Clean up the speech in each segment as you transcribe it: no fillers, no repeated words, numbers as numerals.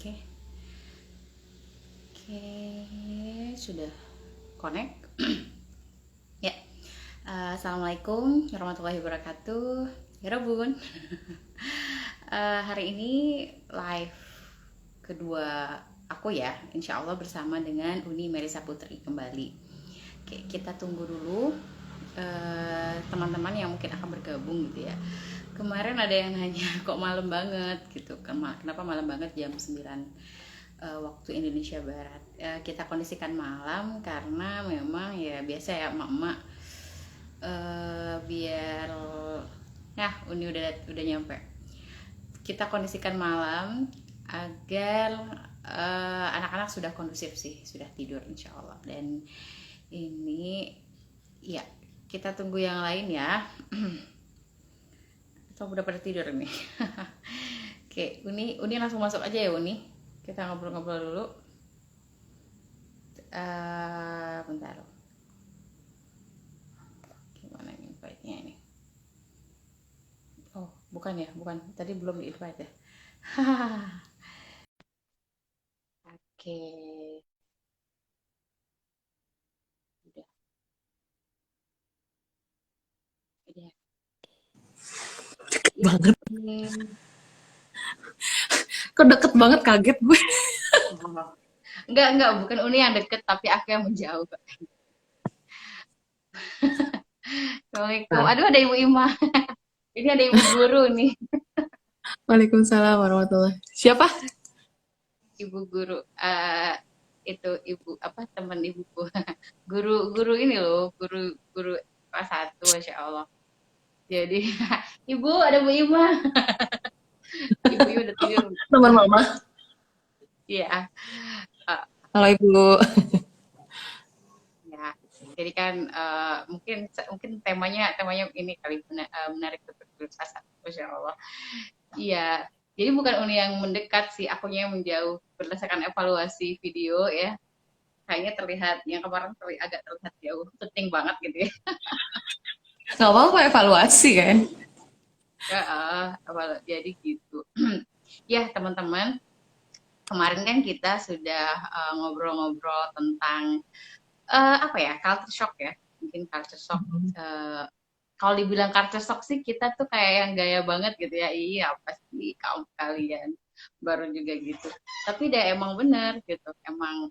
Oke, oke, sudah connect. Ya, assalamualaikum warahmatullahi wabarakatuh. Ya Rabun, hari ini live kedua aku ya, insya Allah bersama dengan Uni Merisa Putri kembali. Oke, kita tunggu dulu teman-teman yang mungkin akan bergabung gitu ya. Kemarin ada yang nanya kok malam banget gitu, kenapa malam banget jam 9 waktu Indonesia Barat. Kita kondisikan malam karena memang ya biasa ya emak-emak biar Uni udah nyampe. Kita kondisikan malam agar anak-anak sudah kondusif sih, sudah tidur insya Allah. Dan ini ya kita tunggu yang lain ya. Atau udah pada tidur nih. Oke, Uni langsung masuk aja ya Uni. Kita ngobrol-ngobrol dulu. Bentar. Gimana invite-nya ini? Oh, bukan ya, bukan. Tadi belum di-invite ya. Oke. Udah. Udah. Ya. Banget. Kok deket banget, kaget gue. Enggak, bukan Uni yang deket, tapi aku yang menjauh. Assalamualaikum. Nah, Aduh, ada Ibu Ima. Ini ada Ibu Guru nih. Waalaikumsalam warahmatullahi. Siapa? Ibu Guru. Itu Ibu, apa, teman Ibuku. Guru ini loh, guru kelas 1, Masya Allah. Jadi, Ibu, ada Bu Ima. Ibu udah tidur. Teman mama. Iya. Uh, Halo Ibu. ya. Jadi kan mungkin temanya ini kali menarik untuk berusaha. Masya Allah. Iya. Jadi bukan Uni yang mendekat sih, akunya yang menjauh berdasarkan evaluasi video ya. Kayaknya terlihat yang kemarin agak terlihat jauh, penting banget gitu ya. Gak apa-apa evaluasi kan? Ya, jadi gitu. Ya teman-teman, kemarin kan kita sudah ngobrol-ngobrol tentang apa ya, culture shock ya, mungkin culture shock. Kalau dibilang culture shock sih kita tuh kayak yang gaya banget gitu ya, iya pasti kaum kalian baru juga gitu. Tapi dia emang bener gitu, emang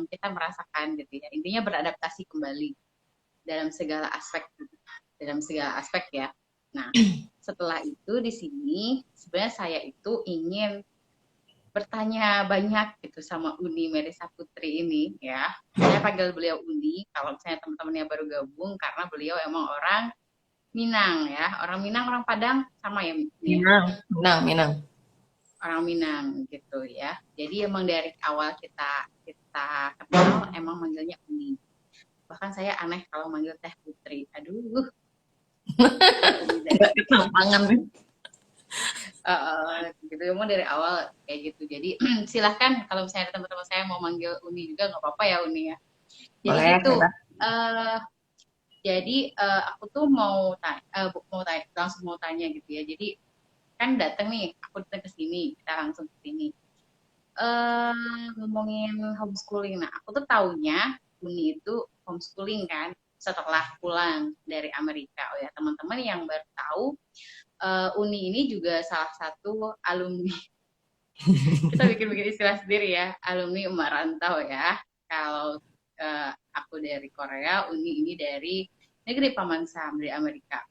kita merasakan gitu ya. Intinya beradaptasi kembali dalam segala aspek, dalam segala aspek ya. Nah, setelah itu di sini sebenarnya saya itu ingin bertanya banyak gitu sama Uni Merisa Putri ini ya. Saya panggil beliau Uni kalau misalnya teman-teman yang baru gabung karena beliau emang orang Minang ya. Orang Minang, orang Padang sama ya Uni ya. Minang, Minang, Minang. Orang Minang gitu ya. Jadi emang dari awal kita kenal emang manggilnya Uni. Bahkan saya aneh kalau manggil Teh Putri. Aduh, Gak ketampangan. gitu emang dari awal kayak gitu. Jadi silahkan kalau misalnya teman-teman saya mau manggil Uni juga nggak apa-apa ya Uni ya. Jadi Boleh, gitu. bebas. Uh, aku tuh langsung mau tanya gitu ya. Jadi kan datang nih, aku datang ke sini, kita langsung ke sini. Ngomongin homeschooling. Nah, aku tuh taunya Uni itu homeschooling kan setelah pulang dari Amerika. Oh ya, teman-teman yang baru tahu, Uni ini juga salah satu alumni. Kita bikin istilah sendiri ya, alumni Emak Rantau ya. Kalau aku dari Korea, Uni ini dari negeri Paman Sam dari Amerika.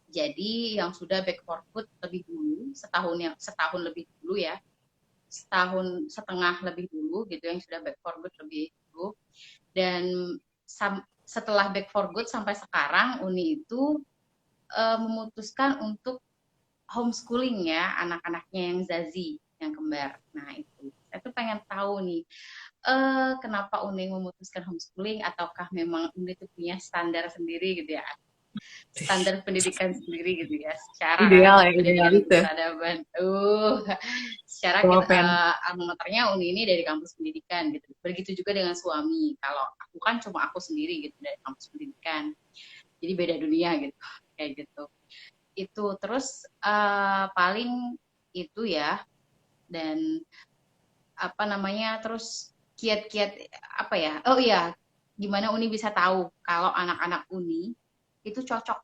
Jadi yang sudah back for good lebih dulu, setahun lebih dulu ya, setahun setengah lebih dulu gitu yang sudah back for good lebih dulu. Dan setelah back for good sampai sekarang Uni itu memutuskan untuk homeschooling ya anak-anaknya yang Zazi, yang kembar. Nah itu saya tuh pengen tahu nih, kenapa Uni memutuskan homeschooling, ataukah memang Uni itu punya standar sendiri gitu ya, standar pendidikan sendiri gitu ya, secara Ideal ya, ideal pendidikan itu. peradaban. Secara kita Pulpen. alma maternya Uni ini dari kampus pendidikan gitu. Begitu juga dengan suami. Kalau aku kan cuma aku sendiri gitu dari kampus pendidikan. Jadi beda dunia gitu, kayak gitu. Itu terus paling itu ya. Dan apa namanya, terus kiat-kiat apa ya? Oh iya, gimana Uni bisa tahu kalau anak-anak Uni itu cocok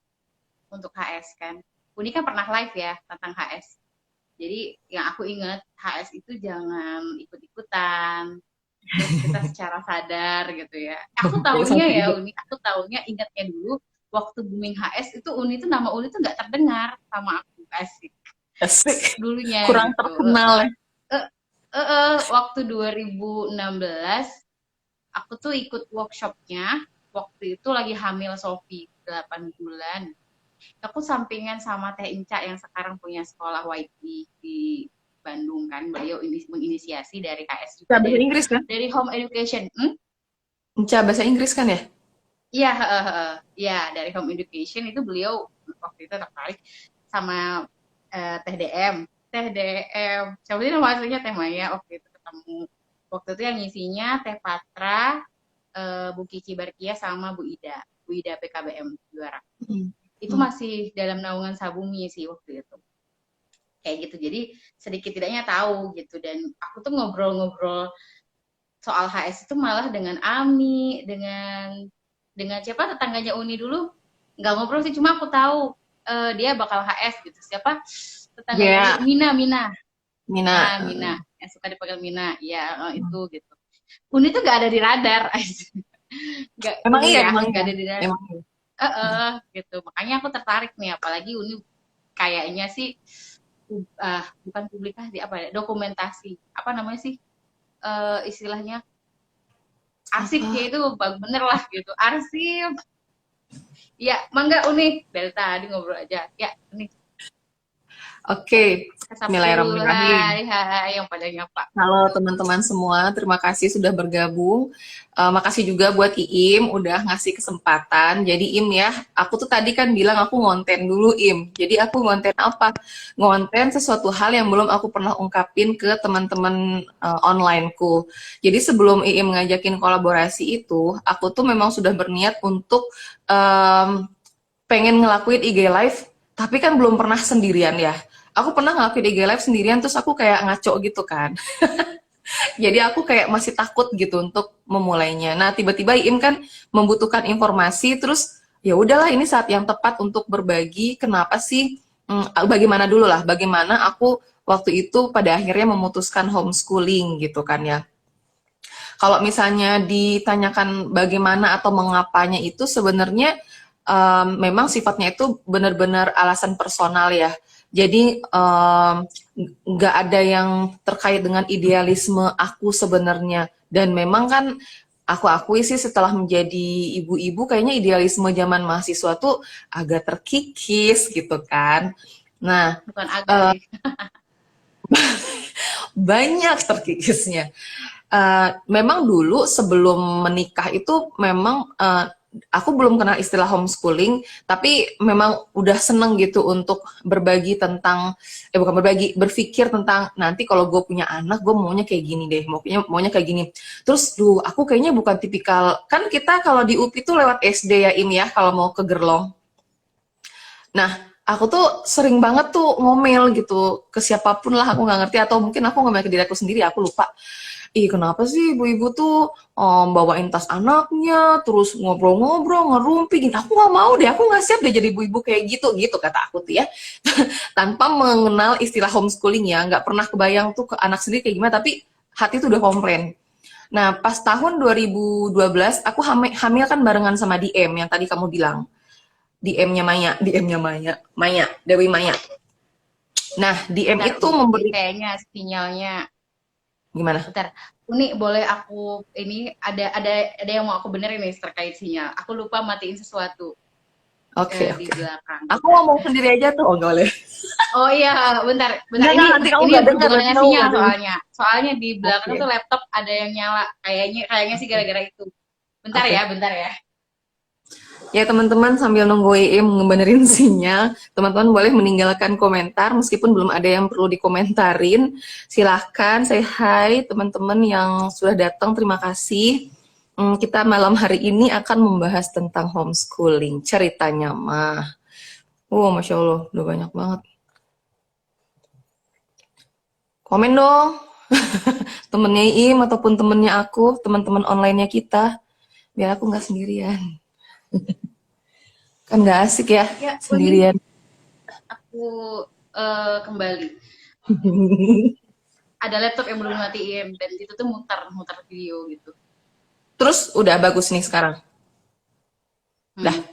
untuk HS kan? Uni kan pernah live ya tentang HS. Jadi yang aku ingat HS itu jangan ikut-ikutan. Terus kita secara sadar gitu ya. Aku Kayak sama tahunya ya juga. Uni, aku tahunya ingatnya dulu waktu booming HS itu Uni itu nama Uni itu nggak terdengar sama aku asik Asik. dulunya Kurang gitu. terkenal ya. Eh, Waktu 2016 aku tuh ikut workshopnya. Waktu itu lagi hamil Sofi 8 bulan. Aku sampingan sama Teh Inca yang sekarang punya sekolah YP di Bandung kan. Beliau ini menginisiasi dari KS Enca juga bahasa Inggris kan? dari home education. Enca bahasa Inggris kan ya? Iya, ya dari home education itu beliau waktu itu tertarik sama Teh DM. Teh DM, siapa sih nama aslinya Teh Maya waktu itu ketemu. Waktu itu yang ngisinya Teh Patra, Bu Kiki Barkia sama Bu Ida. Bu Ida PKBM juara. Hmm. Itu masih dalam naungan Sabumi sih waktu itu. Kayak gitu. Jadi sedikit tidaknya tahu gitu. Dan aku tuh ngobrol-ngobrol soal HS itu malah dengan Ami, dengan siapa tetangganya Uni dulu. Nggak ngobrol sih, cuma aku tahu dia bakal HS gitu. Siapa tetangganya Ya, Mina, Mina. Mina. Nah, Mina yang suka dipanggil Mina. Ya, itu gitu. Uni tuh nggak ada di radar. Nggak Emang dulu iya, ya, emang nggak iya. ada di radar. Emang iya. Gitu. Makanya aku tertarik nih, apalagi Uni kayaknya sih bukan publikasi apa ya, dokumentasi. Apa namanya sih istilahnya? Arsipnya Apa? itu bagus bener lah gitu. Arsip. Ya, mangga Uni. Dari tadi ngobrol aja. Ya, Uni. Oke, Kesapa dulu. Bismillahirrahmanirrahim. Hai, yang pada nyapa. Halo teman-teman semua, terima kasih sudah bergabung. Makasih juga buat Iim udah ngasih kesempatan. Jadi Im ya, aku tuh tadi kan bilang aku ngonten dulu Im. Jadi aku ngonten apa? Ngonten sesuatu hal yang belum aku pernah ungkapin ke teman-teman onlineku. Jadi sebelum Iim ngajakin kolaborasi itu, aku tuh memang sudah berniat untuk pengen ngelakuin IG live, tapi kan belum pernah sendirian ya. Aku pernah ngelakuin IG live sendirian, terus aku kayak ngaco gitu kan. Jadi aku kayak masih takut gitu untuk memulainya. Nah, tiba-tiba Iim kan membutuhkan informasi, terus ya udahlah ini saat yang tepat untuk berbagi. Kenapa sih? Bagaimana dulu lah, bagaimana aku waktu itu pada akhirnya memutuskan homeschooling gitu kan ya. Kalau misalnya ditanyakan bagaimana atau mengapanya itu sebenarnya memang sifatnya itu benar-benar alasan personal ya. Jadi nggak ada yang terkait dengan idealisme aku sebenarnya. Dan memang kan aku akui sih setelah menjadi ibu-ibu kayaknya idealisme zaman mahasiswa tuh agak terkikis gitu kan. Nah, Bukan agak sih. banyak terkikisnya. Memang dulu sebelum menikah itu memang aku belum kenal istilah homeschooling, tapi memang udah seneng gitu untuk berbagi tentang, bukan berbagi, berpikir tentang nanti kalau gue punya anak, gue maunya kayak gini deh, maunya kayak gini. Terus, aku kayaknya bukan tipikal, kan kita kalau di UPI tuh lewat SD ya, Im ya, kalau mau ke Gerlong. Nah, aku tuh sering banget tuh ngomel gitu ke siapapun lah, aku nggak ngerti, atau mungkin aku ngomel ke diri aku sendiri, aku lupa. Ih, kenapa sih ibu-ibu tuh bawain tas anaknya, terus ngobrol-ngobrol, ngerumpi gini. Aku nggak mau deh, aku nggak siap deh jadi ibu-ibu kayak gitu, gitu kata aku tuh ya. Tanpa mengenal istilah homeschooling ya, nggak pernah kebayang tuh ke anak sendiri kayak gimana, tapi hati tuh udah komplain. Nah, pas tahun 2012, aku hamil kan barengan sama DM yang tadi kamu bilang. DM-nya Maya, Maya, Dewi Maya. Nah, DM Bentar itu Uni, ini memberi, kayaknya sinyalnya. gimana? Bentar. Uni, boleh aku ini ada yang mau aku benerin nih terkait sinyal. Aku lupa matiin sesuatu Oke, di oke. belakang. Aku Bentar. ngomong sendiri aja tuh, oh nggak boleh. Oh iya, bentar, bentar. Enggak, nanti kamu Ini nggak dengar, berhubungan nanti dengan kamu sinyal nggak dengar. soalnya. Soalnya di belakang tuh Oke, laptop ada yang nyala. Kayaknya sih gara-gara itu. Bentar ya, oke. bentar ya. Ya teman-teman sambil nunggu IIM ngebenerin sinyal, teman-teman boleh meninggalkan komentar meskipun belum ada yang perlu dikomentarin. Silahkan say hi teman-teman yang sudah datang, terima kasih. Kita malam hari ini akan membahas tentang homeschooling, ceritanya mah. Masya Allah, udah banyak banget. Komen dong. temennya Im ataupun temennya aku, teman-teman online-nya kita, biar aku nggak sendirian. Kan nggak asik ya Ya, Uni, sendirian. aku kembali. Ada laptop yang belum matiin dan itu tuh mutar video gitu. Terus udah bagus nih sekarang. Dah, Hmm.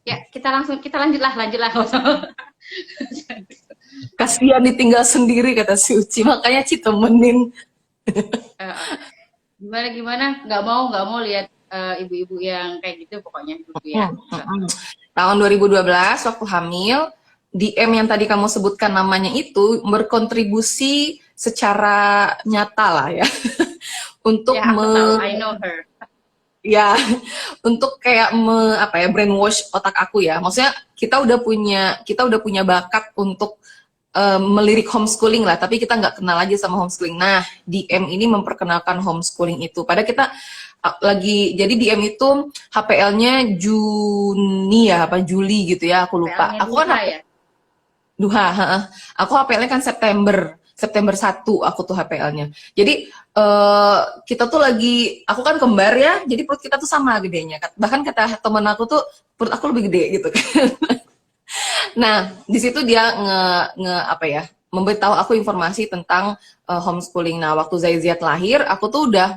Ya, kita lanjutlah. kasihan ditinggal sendiri kata si Uci, makanya Ci temenin. Eh, gimana gimana? Nggak mau lihat ibu-ibu yang kayak gitu pokoknya dulu ya. Tahun 2012 waktu hamil, DM yang tadi kamu sebutkan namanya itu berkontribusi secara nyata lah ya untuk Ya, aku tahu. I know her. ya untuk kayak apa ya, brainwash otak aku ya. Maksudnya kita udah punya bakat untuk melirik homeschooling lah, tapi kita nggak kenal aja sama homeschooling. Nah, DM ini memperkenalkan homeschooling itu. Padahal kita jadi DM itu HPL-nya Juni ya, apa Juli gitu ya, aku lupa. PL-nya Aku kan Duha ya. Duha, heeh. Aku HPL-nya kan September 1 aku tuh HPL-nya. Jadi kita tuh aku kan kembar ya, jadi perut kita tuh sama gedenya. Bahkan kata temen aku tuh perut aku lebih gede gitu kan. Nah, di situ dia apa ya, memberitahu aku informasi tentang homeschooling. Nah, waktu Zaiziat lahir, aku tuh udah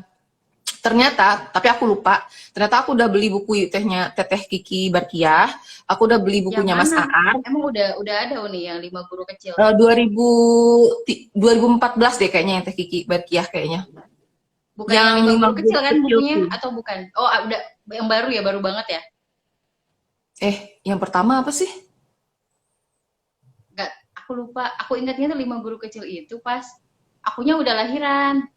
ternyata, tapi aku lupa, ternyata aku udah beli buku tehnya Teteh Kiki Barkiah, aku udah beli Yang bukunya Mas mana? Aar, Emang udah ada Uni yang 5 guru kecil. 2014 deh kayaknya yang Teh Kiki Barkiah kayaknya. Bukan yang Yang 5 lima guru guru kecil kan kecil bukunya tuh. atau bukan? Oh, udah yang baru ya, baru banget ya. Yang pertama apa sih? Enggak, aku lupa. Aku ingatnya tuh 5 guru kecil itu pas akunya udah lahiran.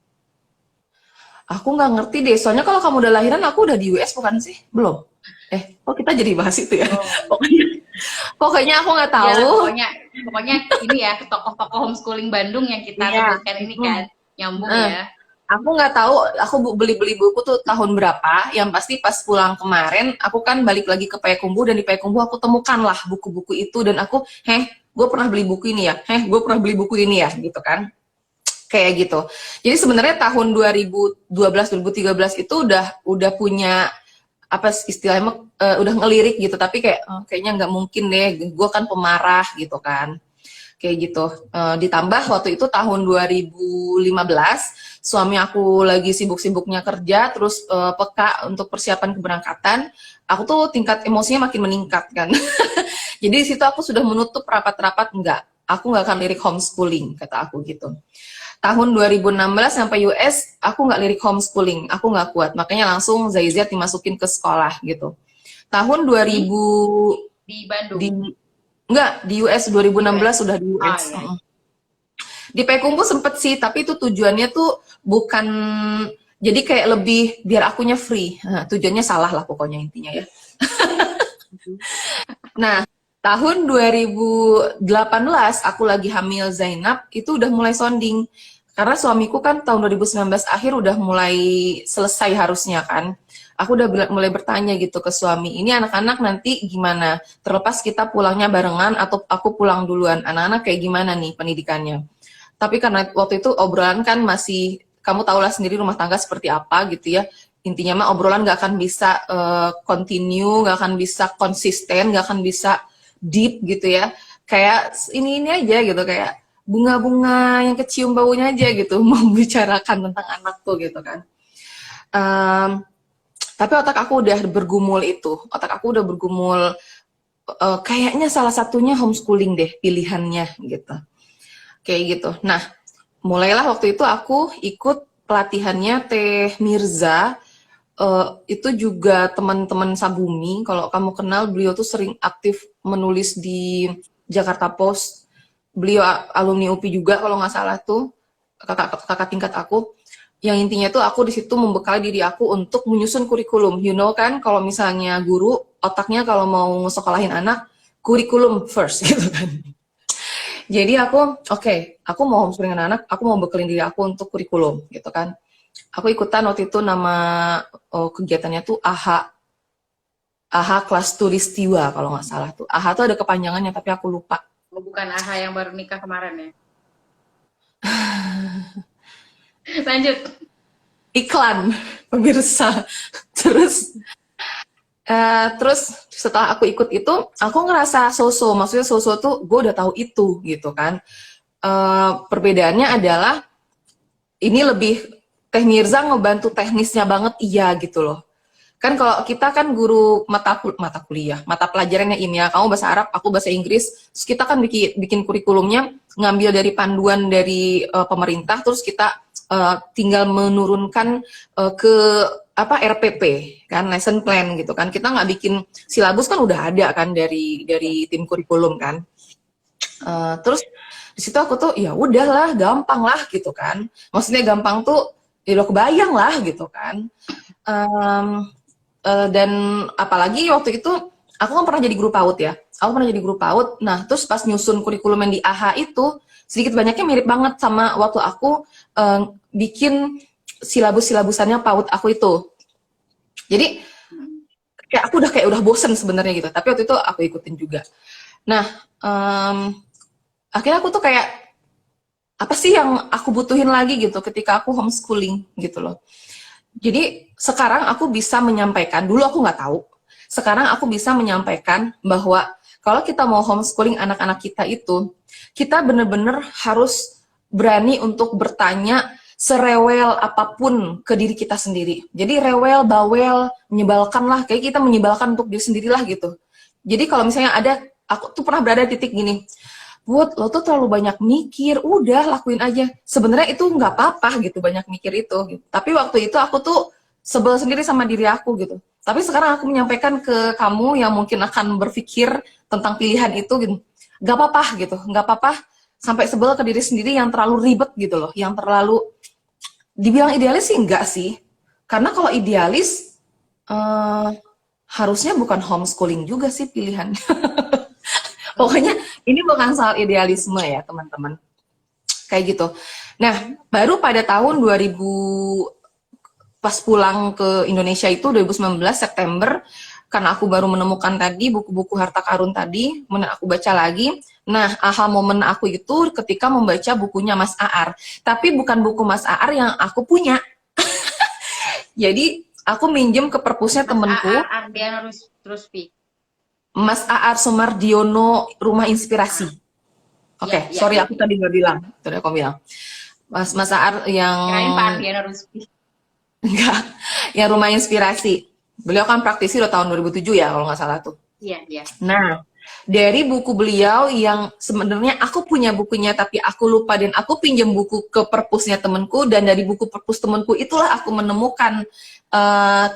Aku nggak ngerti deh, soalnya kalau kamu udah lahiran, aku udah di US bukan sih? Belum. Kok kita jadi bahas itu ya? Oh, Pokoknya, pokoknya aku nggak iya tahu. pokoknya pokoknya ini ya tokoh-tokoh homeschooling Bandung yang kita Iya. sebutkan ini kan nyambung Heeh. ya. Aku nggak tahu, aku beli-beli buku tuh tahun berapa. Yang pasti pas pulang kemarin, aku kan balik lagi ke Payakumbuh, dan di Payakumbuh aku temukan lah buku-buku itu, dan aku, gue pernah beli buku ini ya, gue pernah beli buku ini ya, gitu kan. Kayak gitu. Jadi sebenarnya tahun 2012 2013 itu udah punya apa istilahnya, udah ngelirik gitu, tapi kayak kayaknya nggak mungkin deh, gue kan pemarah gitu kan, kayak gitu. Ditambah waktu itu tahun 2015 suami aku lagi sibuk-sibuknya kerja, terus peka untuk persiapan keberangkatan, aku tuh tingkat emosinya makin meningkat kan. Jadi di situ aku sudah menutup rapat-rapat, aku nggak akan lirik homeschooling, kata aku gitu. Tahun 2016 sampai US, aku nggak lirik homeschooling, aku nggak kuat, makanya langsung Zaiziat dimasukin ke sekolah gitu. Tahun di 2000 di Bandung, di enggak, di US di US. 2016 sudah di Oh US. iya. Di Payakumbuh sempet sih, tapi itu tujuannya tuh bukan, jadi kayak lebih biar akunya free. Nah, tujuannya salah lah pokoknya intinya ya. Nah, tahun 2018 aku lagi hamil Zainab, itu udah mulai sounding. Karena suamiku kan tahun 2019 akhir udah mulai selesai harusnya kan. Aku udah mulai bertanya gitu ke suami, ini anak-anak nanti gimana? Terlepas kita pulangnya barengan atau aku pulang duluan, anak-anak kayak gimana nih pendidikannya? Tapi karena waktu itu obrolan kan masih, kamu tahulah sendiri rumah tangga seperti apa gitu ya. Intinya mah obrolan nggak akan bisa continue, nggak akan bisa konsisten, nggak akan bisa deep gitu ya. Kayak ini aja gitu, kayak bunga-bunga yang kecium baunya aja gitu, membicarakan tentang anak tuh gitu kan. Tapi otak aku udah bergumul itu, otak aku udah bergumul, kayaknya salah satunya homeschooling deh pilihannya gitu. Kayak gitu. Nah, mulailah waktu itu aku ikut pelatihannya Teh Mirza. Itu juga teman-teman Sabumi. Kalau kamu kenal, beliau tuh sering aktif menulis di Jakarta Post. Beliau alumni UPI juga kalau nggak salah tuh, kakak tingkat aku. Yang intinya tuh aku di situ membekali diri aku untuk menyusun kurikulum. You know kan, kalau misalnya guru, otaknya kalau mau ngesekolahin anak, kurikulum first gitu kan. Jadi aku mau homeschooling anak, aku mau bekelin diri aku untuk kurikulum gitu kan. Aku ikutan waktu itu, nama kegiatannya tuh AHA kelas tulistiwa kalau nggak salah tuh. AHA tuh ada kepanjangannya tapi aku lupa. Oh, bukan AHA yang baru nikah kemarin ya. Lanjut. iklan pemirsa. Terus terus setelah aku ikut itu, aku ngerasa so-so. Maksudnya so-so tuh gue udah tahu itu gitu kan. Perbedaannya adalah ini lebih Teh Mirza ngebantu teknisnya banget, iya gitu loh. Kan kalau kita kan guru mata kuliah, mata pelajarannya ini ya, kamu bahasa Arab, aku bahasa Inggris, terus kita kan bikin kurikulumnya ngambil dari panduan dari pemerintah, terus kita tinggal menurunkan ke apa RPP kan, lesson plan gitu kan. Kita nggak bikin silabus kan udah ada kan dari tim kurikulum kan. Terus di situ aku tuh ya udahlah gampang lah gitu kan, maksudnya gampang tuh ya udah kebayang lah gitu kan. Dan apalagi waktu itu aku kan pernah jadi guru PAUD ya, aku pernah jadi guru PAUD. Nah terus pas nyusun kurikulum yang di AHA itu sedikit banyaknya mirip banget sama waktu aku bikin silabusannya PAUD aku itu. Jadi kayak aku udah bosen sebenarnya gitu, tapi waktu itu aku ikutin juga. Nah akhirnya aku tuh kayak apa sih yang aku butuhin lagi gitu ketika aku homeschooling gitu loh. Jadi sekarang aku bisa menyampaikan, dulu aku nggak tahu, sekarang aku bisa menyampaikan bahwa kalau kita mau homeschooling anak-anak kita itu, kita bener-bener harus berani untuk bertanya serewel apapun ke diri kita sendiri. Jadi rewel, bawel, menyebalkan lah, kayak kita menyebalkan untuk diri sendirilah gitu. Jadi kalau misalnya ada, aku tuh pernah berada di titik gini, Bud, lo tuh terlalu banyak mikir, udah lakuin aja. Sebenarnya itu nggak apa-apa gitu, banyak mikir itu. Gitu. Tapi waktu itu aku tuh sebel sendiri sama diri aku gitu. Tapi sekarang aku menyampaikan ke kamu yang mungkin akan berpikir tentang pilihan itu, gitu. Nggak apa-apa gitu, nggak apa-apa sampai sebel ke diri sendiri yang terlalu ribet gitu loh, yang terlalu dibilang idealis sih enggak sih. Karena kalau idealis harusnya bukan homeschooling juga sih pilihannya. Pokoknya ini bukan soal idealisme ya teman-teman. Kayak gitu. Nah, baru pada tahun 2000 pas pulang ke Indonesia itu 2019 September, karena aku baru menemukan tadi buku-buku harta karun tadi, kemudian aku baca lagi. Nah, aha momen aku itu ketika membaca bukunya Mas Aar. Tapi bukan buku Mas Aar yang aku punya. Jadi, aku minjem ke perpusnya temenku. Ardiana Ruspi. Mas Aar Sumardiono Rumah Inspirasi. Oke, sorry aku tadi nggak bilang. Tadi aku bilang. Mas Aar yang... Kirain Pak Ardiana Ruspi. Enggak, yang Rumah Inspirasi. Beliau kan praktisi udah tahun 2007 ya, kalau nggak salah tuh. Iya, iya. Nah, dari buku beliau yang sebenarnya aku punya bukunya, tapi aku lupa dan aku pinjam buku ke perpusnya temenku, dan dari buku perpus temenku itulah aku menemukan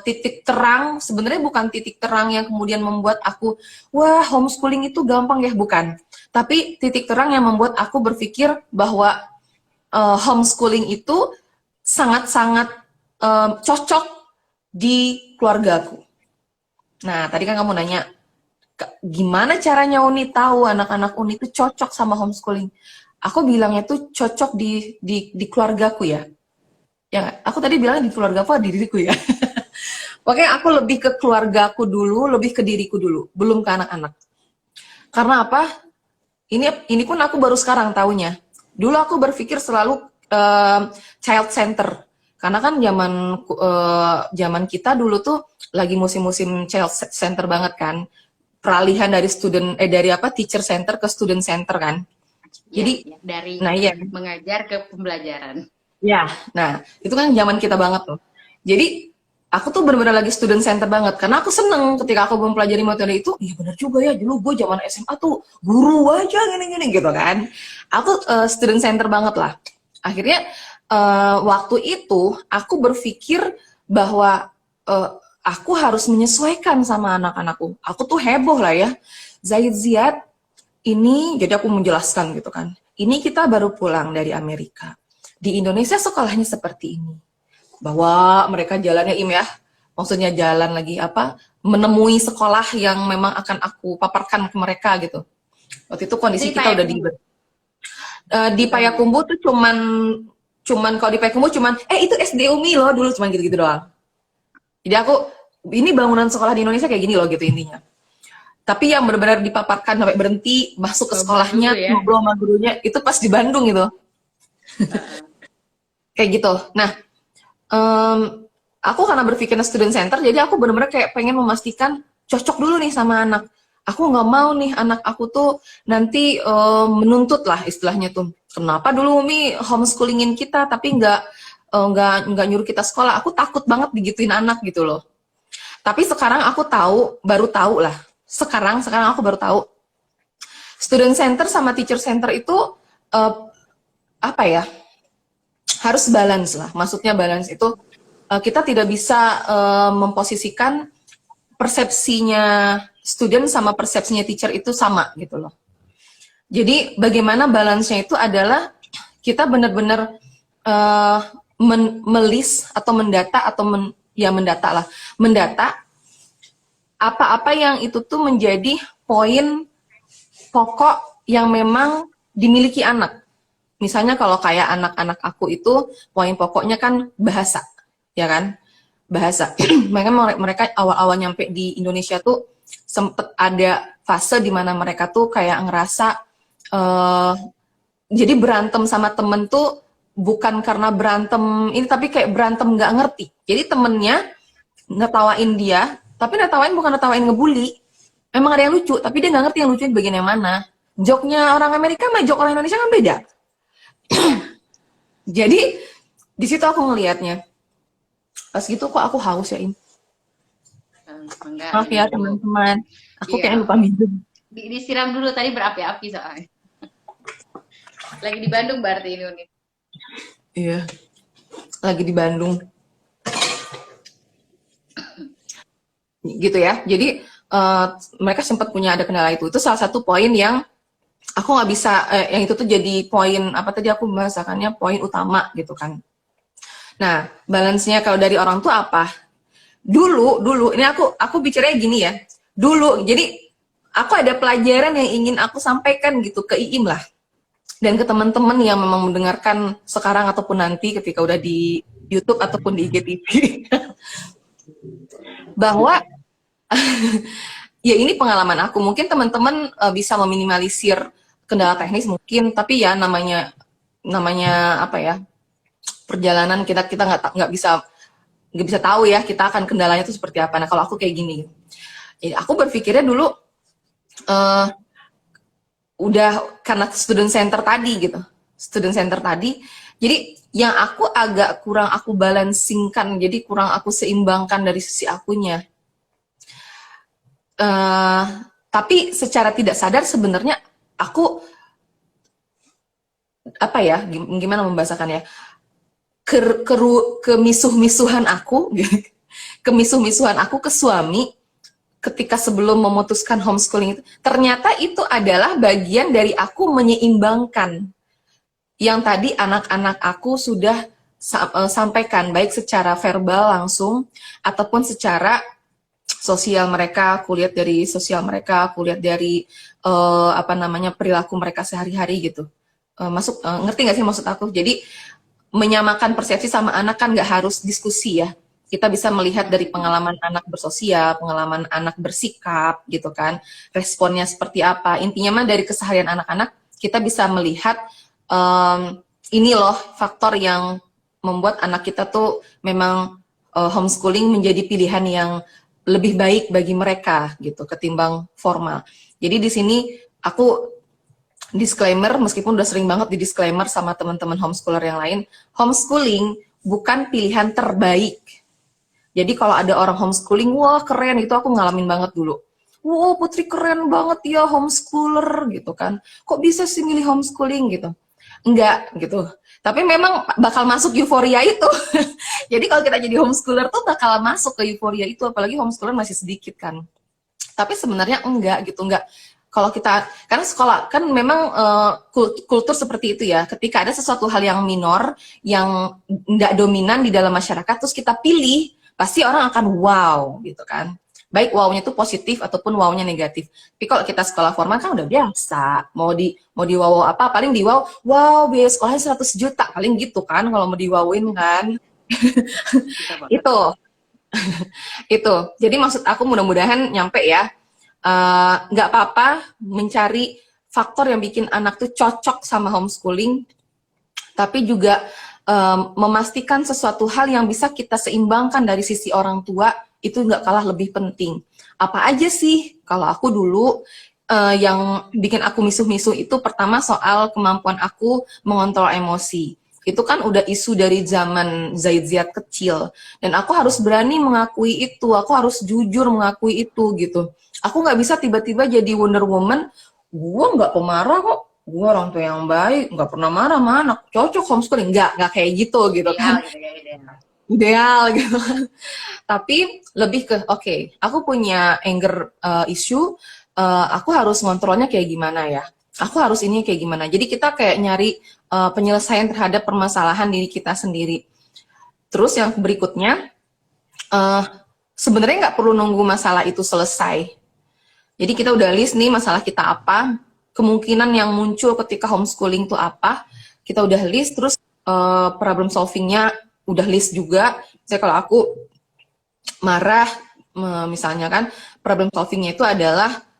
titik terang. Sebenarnya bukan titik terang yang kemudian membuat aku, wah homeschooling itu gampang ya, bukan. Tapi titik terang yang membuat aku berpikir bahwa homeschooling itu sangat-sangat cocok di keluargaku. Nah, tadi kan kamu nanya, gimana caranya Uni tahu anak-anak Uni itu cocok sama homeschooling? Aku bilangnya itu cocok di keluargaku ya. Ya, aku tadi bilang di keluarga apa di diriku ya. Pokoknya aku lebih ke keluargaku dulu, lebih ke diriku dulu, belum ke anak-anak. Karena apa? Ini pun aku baru sekarang taunya. Dulu aku berpikir selalu child center. Karena kan zaman kita dulu tuh lagi musim-musim child center banget kan. Peralihan dari teacher center ke student center kan. Jadi dari mengajar ke pembelajaran. Ya, nah itu kan zaman kita banget tuh. Jadi aku tuh benar-benar lagi student center banget, karena aku seneng ketika aku mempelajari materi itu. Iya benar juga ya, dulu gue zaman SMA tuh guru aja gini-gini gitu kan. Aku student center banget lah. Akhirnya waktu itu aku berpikir bahwa aku harus menyesuaikan sama anak-anakku. Aku tuh heboh lah ya. Zaid Ziad ini, jadi aku menjelaskan gitu kan. Ini kita baru pulang dari Amerika. Di Indonesia sekolahnya seperti ini. Bahwa mereka jalannya ya, maksudnya jalan lagi menemui sekolah yang memang akan aku paparkan ke mereka gitu. Waktu itu kondisi kita udah di Payakumbuh tuh cuman kalau di Payakumbuh itu SD Umi loh dulu, cuman gitu-gitu doang. Jadi ini bangunan sekolah di Indonesia kayak gini loh gitu intinya. Tapi yang benar-benar dipaparkan sampai berhenti masuk ke sekolahnya, ngobrol sama gurunya, itu pas di Bandung gitu. kayak gitu. Nah, aku karena berpikirnya student center, jadi aku benar-benar kayak pengen memastikan cocok dulu nih sama anak. Aku nggak mau nih anak aku tuh nanti menuntut lah istilahnya tuh. Kenapa dulu Umi homeschoolingin kita tapi nggak nyuruh kita sekolah? Aku takut banget digituin anak gitu loh. Tapi sekarang aku baru tahu lah. Sekarang aku baru tahu student center sama teacher center itu uh, apa ya? Harus balance lah. Maksudnya balance itu kita tidak bisa memposisikan persepsinya student sama persepsinya teacher itu sama gitu loh. Jadi bagaimana balance-nya itu adalah kita benar-benar melis atau mendata atau mendata apa-apa yang itu tuh menjadi poin pokok yang memang dimiliki anak. Misalnya kalau kayak anak-anak aku itu poin pokoknya kan bahasa, ya kan? Bahasa. mereka awal-awal nyampe di Indonesia tuh sempet ada fase di mana mereka tuh kayak ngerasa jadi berantem sama temen tuh bukan karena berantem ini, tapi kayak berantem nggak ngerti. Jadi temennya netawain dia, tapi netawain bukan netawain ngebully. Emang ada yang lucu, tapi dia nggak ngerti yang lucu bagian yang mana. Joknya orang Amerika sama jok orang Indonesia kan beda. Jadi di situ aku ngelihatnya. Pas gitu kok aku haus ya, Im. Maaf ya teman-teman. Aku kayaknya lupa minum. Disiram dulu tadi berapi-api soalnya. Lagi di Bandung berarti ini Uni. Iya. Lagi di Bandung. Gitu ya. Jadi mereka sempat punya ada kendala itu. Itu salah satu poin yang aku nggak bisa, yang itu tuh jadi poin, apa tadi aku membahasakannya, poin utama gitu kan. Nah, balance-nya kalau dari orang tua apa? Dulu, ini aku bicaranya gini ya. Dulu, jadi aku ada pelajaran yang ingin aku sampaikan gitu ke Iim lah. Dan ke teman-teman yang memang mendengarkan sekarang ataupun nanti ketika udah di YouTube ataupun di IGTV. Bahwa ya ini pengalaman aku, mungkin teman-teman bisa meminimalisir kendala teknis mungkin, tapi ya namanya apa ya, perjalanan kita nggak bisa tahu ya kita akan kendalanya itu seperti apa. Nah kalau aku kayak gini, jadi aku berpikirnya dulu udah karena student center tadi, jadi yang aku agak kurang aku balancingkan, jadi kurang aku seimbangkan dari sisi akunya. Tapi secara tidak sadar sebenarnya aku apa ya, gimana membahasakannya, kemisuh-misuhan aku ke suami ketika sebelum memutuskan homeschooling itu, ternyata itu adalah bagian dari aku menyeimbangkan yang tadi anak-anak aku sudah sampaikan, baik secara verbal langsung ataupun secara sosial mereka, aku lihat dari sosial mereka, aku lihat dari perilaku mereka sehari-hari gitu. Ngerti nggak sih maksud aku? Jadi menyamakan persepsi sama anak kan nggak harus diskusi ya. Kita bisa melihat dari pengalaman anak bersosial, pengalaman anak bersikap gitu kan, responnya seperti apa. Intinya mah dari keseharian anak-anak kita bisa melihat ini loh faktor yang membuat anak kita tuh memang homeschooling menjadi pilihan yang lebih baik bagi mereka gitu ketimbang formal. Jadi di sini aku disclaimer, meskipun udah sering banget di disclaimer sama teman-teman homeschooler yang lain, homeschooling bukan pilihan terbaik. Jadi kalau ada orang homeschooling, wah keren, itu aku ngalamin banget dulu. Wah Putri keren banget ya homeschooler gitu kan. Kok bisa sih milih homeschooling gitu? Enggak gitu. Tapi memang bakal masuk euforia itu. Jadi kalau kita jadi homeschooler tuh bakal masuk ke euforia itu, apalagi homeschooler masih sedikit kan. Tapi sebenarnya enggak gitu, enggak. Kalau kita, karena sekolah kan memang kultur seperti itu ya, ketika ada sesuatu hal yang minor, yang enggak dominan di dalam masyarakat, terus kita pilih, pasti orang akan wow gitu kan. Baik wow-nya itu positif ataupun wow-nya negatif. Tapi kalau kita sekolah formal kan udah biasa. Mau di wow apa, paling di wow biaya sekolahnya 100 juta, paling gitu kan kalau mau di wowin kan. Itu. Jadi maksud aku mudah-mudahan nyampe ya. Nggak apa-apa mencari faktor yang bikin anak tuh cocok sama homeschooling, tapi juga memastikan sesuatu hal yang bisa kita seimbangkan dari sisi orang tua itu nggak kalah lebih penting. Apa aja sih? Kalau aku dulu yang bikin aku misuh-misuh itu pertama soal kemampuan aku mengontrol emosi. Itu kan udah isu dari zaman Zaid Ziad kecil. Dan aku harus berani mengakui itu. Aku harus jujur mengakui itu gitu. Aku nggak bisa tiba-tiba jadi Wonder Woman. Gue nggak pemarah kok. Gue orang tua yang baik. Nggak pernah marah sama anak. Cocok homeschooling. Nggak kayak gitu Ideal kan. gitu ya, ideal. Ideal gitu. Tapi lebih ke, oke, aku punya anger issue, aku harus ngontrolnya kayak gimana ya? Aku harus ini kayak gimana? Jadi kita kayak nyari penyelesaian terhadap permasalahan diri kita sendiri. Terus yang berikutnya, uh, sebenarnya nggak perlu nunggu masalah itu selesai. Jadi kita udah list nih masalah kita apa, kemungkinan yang muncul ketika homeschooling itu apa, kita udah list, terus problem solvingnya udah list juga. Saya kalau aku marah, misalnya kan problem solvingnya itu adalah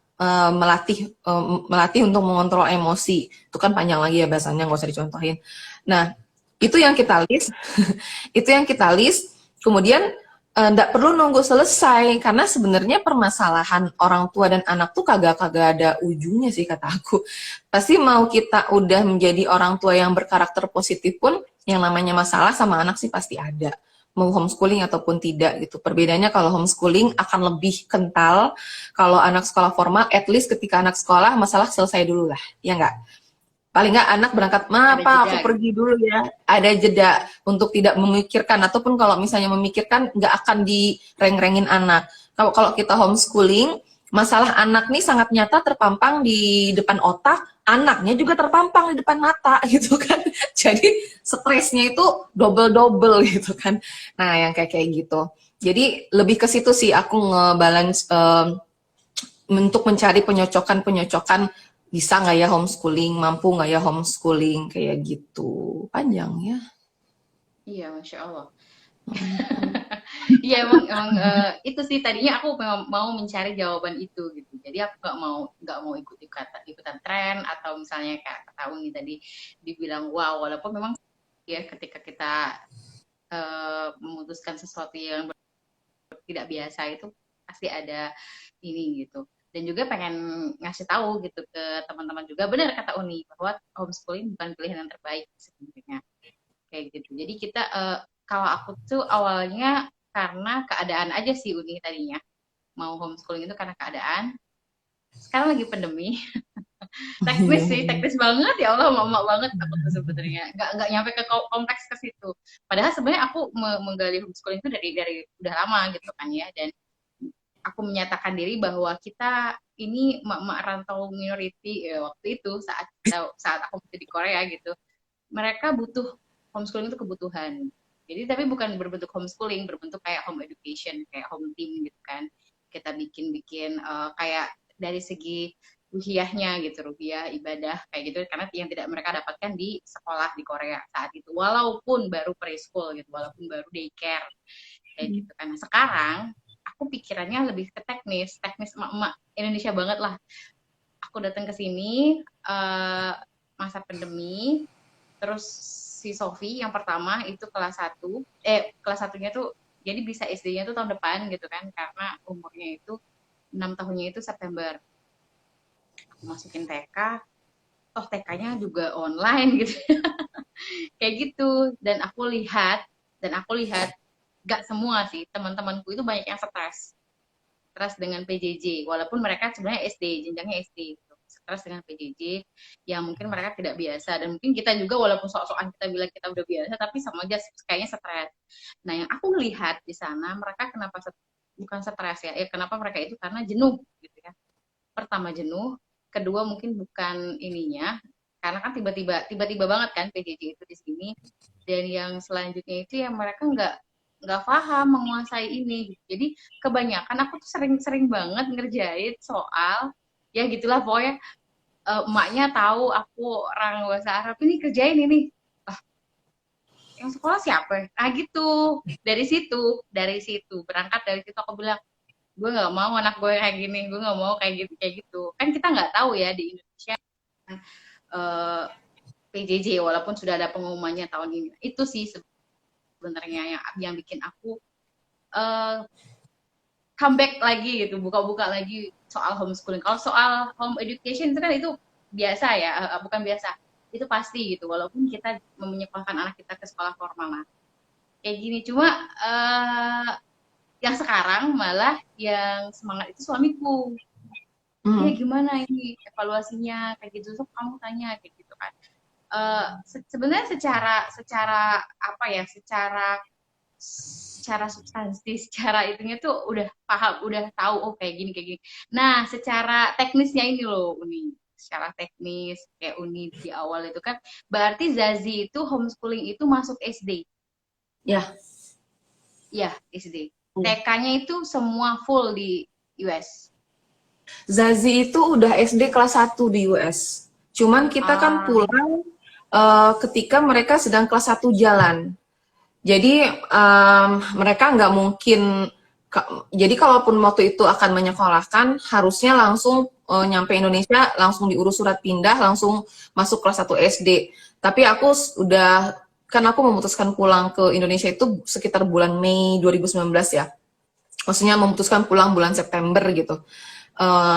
melatih untuk mengontrol emosi. Itu kan panjang lagi ya bahasanya, nggak usah dicontohin. Nah, itu yang kita list, itu yang kita list. Kemudian nggak perlu nunggu selesai karena sebenarnya permasalahan orang tua dan anak tuh kagak ada ujungnya sih kata aku. Pasti mau kita udah menjadi orang tua yang berkarakter positif pun yang namanya masalah sama anak sih pasti ada, mau homeschooling ataupun tidak gitu. Perbedaannya kalau homeschooling akan lebih kental, kalau anak sekolah formal at least ketika anak sekolah masalah selesai dulu lah, ya nggak? Paling nggak anak berangkat, Ada apa jeda aku gitu. pergi dulu ya, ada jeda untuk tidak memikirkan, ataupun kalau misalnya memikirkan nggak akan direng-rengin anak. Kalau kalau kita homeschooling, masalah anak nih sangat nyata terpampang di depan otak, anaknya juga terpampang di depan mata gitu kan. Jadi stresnya itu double-double gitu kan. Nah yang kayak gitu. Jadi lebih ke situ sih aku ngebalance untuk mencari penyocokan-penyocokan, bisa nggak ya homeschooling, mampu nggak ya homeschooling, kayak gitu. Panjang ya. Iya, Masya Allah. Ampun. Iya, emang itu sih tadinya aku memang mau mencari jawaban itu gitu. Jadi aku nggak mau ikutan tren atau misalnya kayak kata Uni tadi dibilang wow, walaupun memang ya ketika kita memutuskan sesuatu yang tidak biasa itu pasti ada ini gitu. Dan juga pengen ngasih tahu gitu ke teman-teman juga, benar kata Uni bahwa homeschooling bukan pilihan yang terbaik sebenarnya kayak gitu. Jadi kita kalau aku tuh awalnya karena keadaan aja sih Uni tadinya mau homeschooling itu karena keadaan. Sekarang lagi pandemi, teknis sih, teknis banget ya Allah, mama banget aku tuh sebenarnya nggak nyampe ke kompleks ke situ. Padahal sebenarnya aku menggali homeschooling itu dari udah lama gitu kan ya, dan aku menyatakan diri bahwa kita ini mak rantau minority ya, waktu itu saat aku masih di Korea gitu, mereka butuh homeschooling itu kebutuhan. Jadi tapi bukan berbentuk homeschooling, berbentuk kayak home education, kayak home team gitu kan. Kita bikin-bikin kayak dari segi ruhiyahnya gitu, ruhiyah ibadah kayak gitu, karena yang tidak mereka dapatkan di sekolah di Korea saat itu, walaupun baru preschool gitu, walaupun baru daycare kayak gitu kan. Nah, sekarang aku pikirannya lebih ke teknis emak-emak Indonesia banget lah. Aku datang ke sini masa pandemi. Terus si Sofi yang pertama itu kelas 1, kelas 1-nya tuh jadi bisa SD-nya tuh tahun depan gitu kan, karena umurnya itu 6 tahunnya itu September. Aku masukin TK, toh TK-nya juga online gitu. Kayak gitu. Dan aku lihat gak semua sih, teman-temanku itu banyak yang stres dengan PJJ, walaupun mereka sebenarnya SD, jenjangnya SD gitu. Stres dengan PJJ yang mungkin mereka tidak biasa, dan mungkin kita juga walaupun sok-sokan kita bilang kita udah biasa tapi sama aja kayaknya stres. Nah yang aku lihat di sana mereka kenapa bukan stres ya, kenapa mereka itu karena jenuh gitu ya. Pertama jenuh, kedua mungkin bukan ininya, karena kan tiba-tiba banget kan PJJ itu di sini, dan yang selanjutnya itu yang mereka nggak paham menguasai ini. Jadi kebanyakan aku tuh sering-sering banget ngerjain soal ya gitulah pokoknya, emaknya tahu aku orang bahasa Arab, ini kerjain ini, ah, yang sekolah siapa? Nah gitu, dari situ berangkat, dari situ aku bilang gue nggak mau anak gue kayak gini, gue nggak mau kayak gitu kan. Kita nggak tahu ya di Indonesia PJJ walaupun sudah ada pengumumannya tahun ini. Itu sih sebenarnya yang bikin aku uh, comeback lagi gitu, buka-buka lagi soal homeschooling. Kalau soal home education itu kan itu biasa ya, bukan biasa. Itu pasti gitu, walaupun kita menyekolahkan anak kita ke sekolah formal. Nah, kayak gini. Cuma yang sekarang malah yang semangat itu suamiku. Ya gimana ini evaluasinya kayak gitu, so kamu tanya kayak gitu kan. Sebenarnya secara apa ya, secara substansi, secara itunya tuh udah paham, udah tahu oh kayak gini kayak gini. Nah, secara teknisnya ini loh Uni, secara teknis kayak Uni di awal itu kan berarti Zazi itu homeschooling itu masuk SD. Ya. Ya, SD. TK-nya itu semua full di US. Zazi itu udah SD kelas 1 di US. Cuman kita kan pulang ketika mereka sedang kelas 1 jalan. Jadi mereka nggak mungkin, jadi kalaupun waktu itu akan menyekolahkan, harusnya langsung nyampe Indonesia, langsung diurus surat pindah, langsung masuk kelas 1 SD. Tapi aku udah, kan aku memutuskan pulang ke Indonesia itu sekitar bulan Mei 2019 ya. Maksudnya memutuskan pulang bulan September gitu.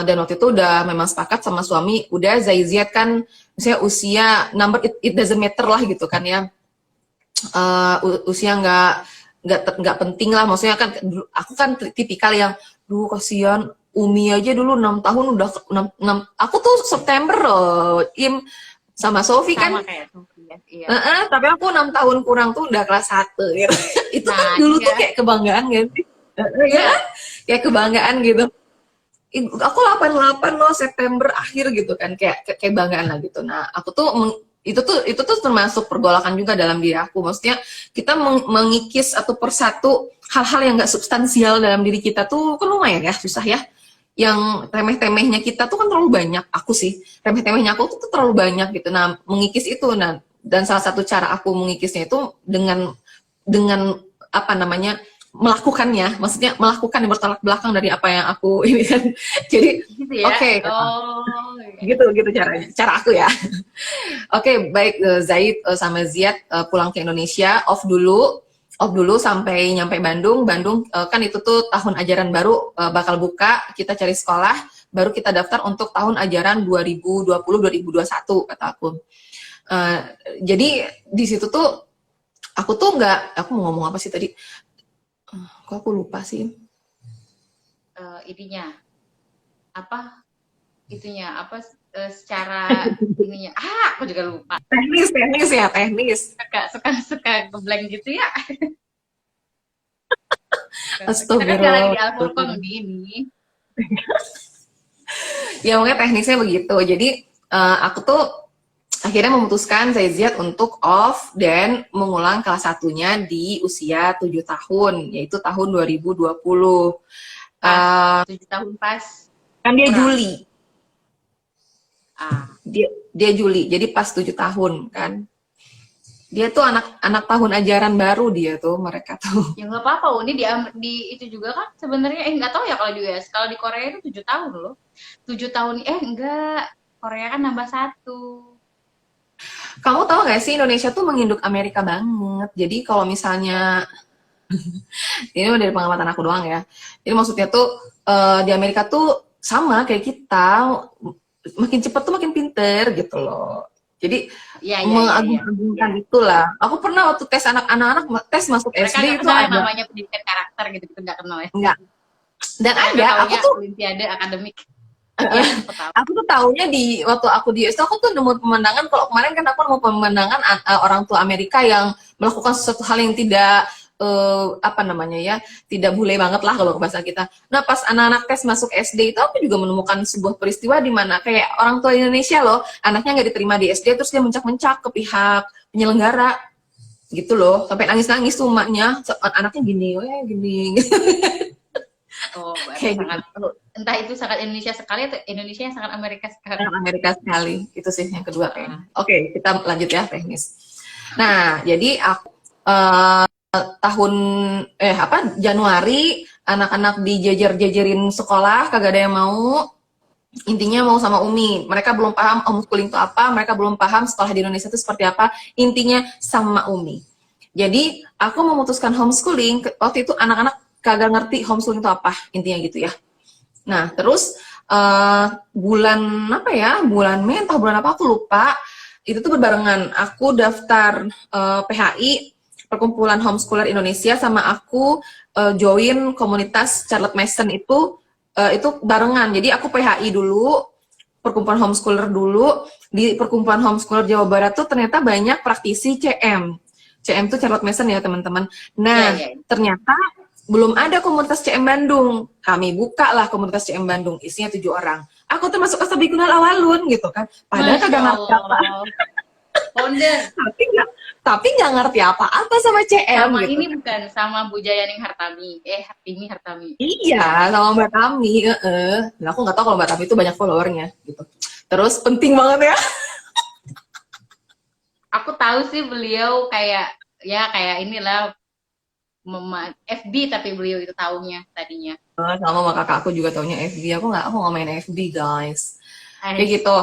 Dan waktu itu udah memang sepakat sama suami, udah Zaiziat kan, misalnya usia, number it doesn't matter lah gitu kan ya. Usia nggak penting lah, maksudnya kan aku kan tipikal yang kasihan Umi aja dulu 6 tahun udah 6, aku tuh September loh Im sama Sofi kan kayak Sofi, ya. Iya. Tapi aku 6 tahun kurang tuh udah kelas 1 gitu. Itu kan dulu tuh kayak kebanggaan gitu ya, kayak kebanggaan gitu. Aku 88 loh September akhir gitu kan, kayak banggaan lah gitu. Nah aku tuh itu tuh termasuk pergolakan juga dalam diri aku. Maksudnya kita mengikis atau persatu hal-hal yang nggak substansial dalam diri kita tuh kan lumayan ya, susah ya. Yang remeh-temehnya kita tuh kan terlalu banyak. Aku sih remeh-temehnya aku tuh terlalu banyak gitu. Nah mengikis itu, nah dan salah satu cara aku mengikisnya itu dengan apa namanya, melakukannya, maksudnya melakukan yang bertolak belakang dari apa yang aku ini kan. Jadi gitu ya? Oke, gitu cara aku ya. Oke, baik, Zaid sama Ziad pulang ke Indonesia, off dulu sampai nyampe Bandung kan itu tuh tahun ajaran baru bakal buka, kita cari sekolah, baru kita daftar untuk tahun ajaran 2020-2021 kata aku. Jadi di situ tuh aku tuh aku mau ngomong apa sih tadi? Kok aku lupa sih? Ininya apa? Itunya apa? Secara ininya. Aku juga lupa. Teknis ya, teknis. Suka ngeblank gitu ya. Astagfirullah. Di Alfurqon di ini. Ya pokoknya teknisnya begitu. Jadi aku tuh akhirnya memutuskan Zaiziat untuk off dan mengulang kelas 1-nya di usia 7 tahun, yaitu tahun 2020. 7 tahun pas. Kan dia Juli. Dia Juli, jadi pas 7 tahun kan. Dia tuh anak tahun ajaran baru dia tuh, mereka tuh. Ya nggak apa-apa, Uni di itu juga kan sebenarnya nggak tahu ya kalau di US. Kalau di Korea itu 7 tahun loh. 7 tahun enggak. Korea kan nambah 1. Kamu tahu gak sih Indonesia tuh menginduk Amerika banget. Jadi kalau misalnya ini dari pengamatan aku doang ya. Jadi maksudnya tuh di Amerika tuh sama kayak kita, makin cepat tuh makin pinter gitu loh. Jadi mengagung-agungkan itulah. Aku pernah waktu tes anak-anak tes masuk mereka SD itu ada namanya pendidikan karakter gitu, kita nggak kenal ya. Enggak. Dan ada aku tuh olimpiade akademik. Aku tuh taunya waktu aku di US aku tuh nemu pemandangan, kalau kemarin kan aku nemu pemandangan orang tua Amerika yang melakukan sesuatu hal yang tidak apa namanya ya, tidak bule banget lah kalau bahasa kita. Nah pas anak-anak tes masuk SD itu aku juga menemukan sebuah peristiwa di mana kayak orang tua Indonesia loh, anaknya nggak diterima di SD terus dia mencak-mencak ke pihak penyelenggara gitu loh, sampai nangis-nangis tuh emaknya, anaknya gini. Oh, sangat entah itu sangat Indonesia sekali atau Indonesia yang sangat Amerika sekali. Amerika sekali, itu sih yang kedua kayaknya. Oke, kita lanjut ya teknis. Nah, jadi aku tahun Januari anak-anak dijejer-jejerin sekolah, kagak ada yang mau. Intinya mau sama Umi. Mereka belum paham homeschooling itu apa, mereka belum paham sekolah di Indonesia itu seperti apa. Intinya sama Umi. Jadi aku memutuskan homeschooling, waktu itu anak-anak kagak ngerti homeschooling itu apa, intinya gitu ya. Nah, terus bulan apa ya, bulan Mei entah bulan apa aku lupa, itu tuh berbarengan. Aku daftar PHI, Perkumpulan Homeschooler Indonesia, sama aku join komunitas Charlotte Mason itu barengan. Jadi aku PHI dulu, perkumpulan homeschooler dulu. Di perkumpulan homeschooler Jawa Barat tuh ternyata banyak praktisi CM. CM tuh Charlotte Mason ya teman-teman. Nah, ternyata belum ada komunitas CM Bandung. Kami buka lah komunitas CM Bandung, isinya 7 orang. Aku termasuk Asabikunal Awalun gitu kan. Padahal kagak ngerti apa. Founder. Tapi nggak ngerti apa-apa sama CM. Sama gitu. ini bukan, sama Bu Jayaning Hartami. Hartami. Iya, sama Mbak Tami. Nah, aku nggak tahu kalau Mbak Tami itu banyak followernya gitu. Terus penting banget ya. Aku tahu sih beliau kayak inilah FB, tapi beliau itu taunya tadinya. Sama sama kakak aku juga taunya FB. Aku nggak main FB guys. Kayak gitu.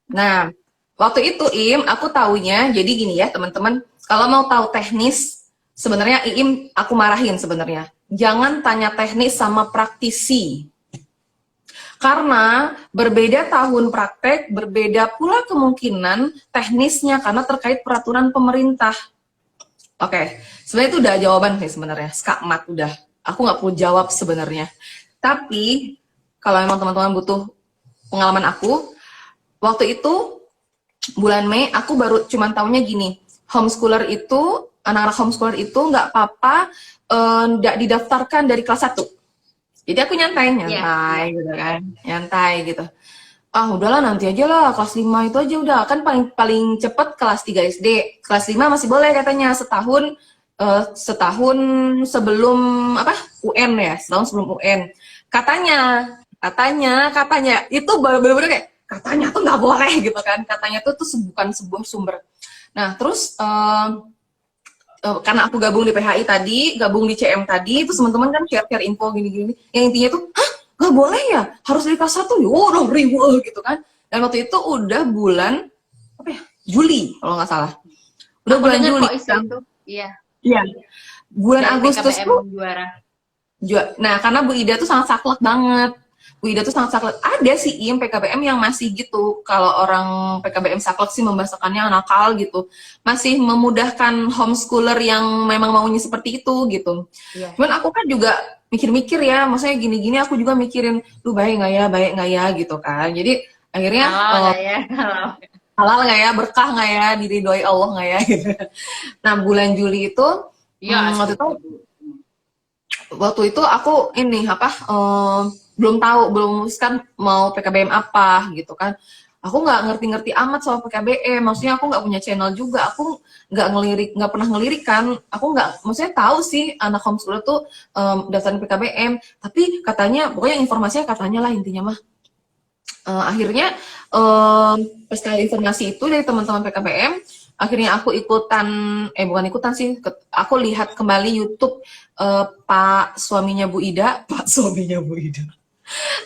Nah, waktu itu aku taunya jadi gini ya teman-teman. Kalau mau tahu teknis, sebenarnya aku marahin sebenarnya. Jangan tanya teknis sama praktisi. Karena berbeda tahun praktek, berbeda pula kemungkinan teknisnya karena terkait peraturan pemerintah. Oke, sebenarnya itu udah jawaban sih sebenarnya, skakmat udah. Aku nggak perlu jawab sebenarnya. Tapi kalau memang teman-teman butuh pengalaman aku, waktu itu bulan Mei aku baru cuman taunya gini, homeschooler itu, anak-anak homeschooler itu nggak apa-apa nggak didaftarkan dari kelas 1. Jadi aku nyantai gitu kan, nyantai gitu. Ah udahlah nanti aja lah, kelas 5 itu aja udah, kan paling cepet kelas 3 SD. Kelas 5 masih boleh katanya setahun sebelum UN ya, setahun sebelum UN. Katanya itu bener-bener kayak katanya tuh nggak boleh gitu kan. Katanya tuh bukan sebuah sumber. Nah, terus karena aku gabung di PHI tadi, gabung di CM tadi, terus teman-teman kan share info gini-gini. Yang intinya tuh, hah, nggak boleh ya? Harus dari kelas 1? Ya udah ribu gitu kan. Dan waktu itu udah bulan Juli kalau nggak salah. Udah bulan Juli kan. Iya. Bulan Agustus tuh juara. Nah, karena Bu Ida tuh sangat saklek banget. Bu Ida tuh sangat saklek. Ada sih PKBM yang masih gitu. Kalau orang PKBM saklek sih membahasakannya nakal gitu. Masih memudahkan homeschooler yang memang maunya seperti itu gitu. Cuman aku kan juga mikir-mikir ya. Maksudnya gini-gini aku juga mikirin, baik nggak ya gitu kan. Jadi akhirnya halal nggak ya, berkah nggak ya, diridhoi Allah nggak ya gitu. Nah, bulan Juli itu waktu itu aku belum memutuskan mau PKBM apa gitu kan. Aku nggak ngerti-ngerti amat soal PKBM, maksudnya aku nggak punya channel juga, aku nggak pernah ngelirik kan. Aku maksudnya tahu sih anak homeschooler tuh daftarin PKBM, tapi katanya pokoknya informasinya katanya lah intinya mah. Akhirnya pas kali informasi itu dari teman-teman PKBM, akhirnya aku bukan ikutan sih, aku lihat kembali YouTube Pak suaminya Bu Ida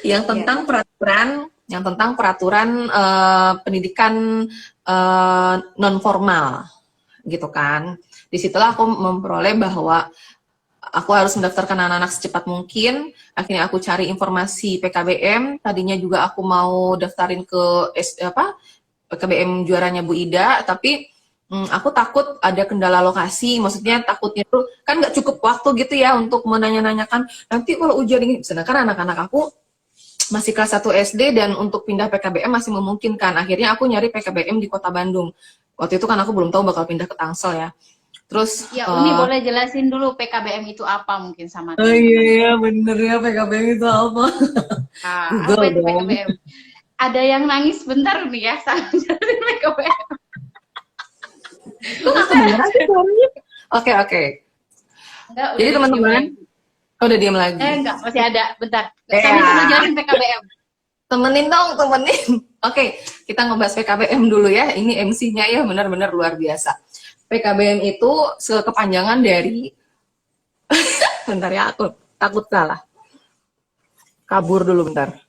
yang tentang peraturan pendidikan non formal gitu kan. Disitulah aku memperoleh bahwa aku harus mendaftarkan anak-anak secepat mungkin. Akhirnya aku cari informasi PKBM. Tadinya juga aku mau daftarin ke PKBM juaranya Bu Ida, tapi aku takut ada kendala lokasi. Maksudnya takutnya tuh kan nggak cukup waktu gitu ya untuk menanya-nanyakan nanti kalau ujian ini. Sedangkan anak-anak aku masih kelas 1 SD dan untuk pindah PKBM masih memungkinkan. Akhirnya aku nyari PKBM di Kota Bandung. Waktu itu kan aku belum tahu bakal pindah ke Tangsel ya. Terus Uni boleh jelasin dulu PKBM itu apa mungkin sama teman-teman. Oh iya bener ya, PKBM itu apa? Apa itu PKBM? Ada yang nangis bentar nih ya saat jelasin PKBM. Oke. Jadi teman-teman udah diam lagi. Enggak, masih ada. Bentar. Sambil jelasin PKBM. Temenin. Oke, kita ngebahas PKBM dulu ya. Ini MC-nya ya benar-benar luar biasa. PKBM itu kepanjangan dari bentar ya, aku takut salah. Kabur dulu bentar.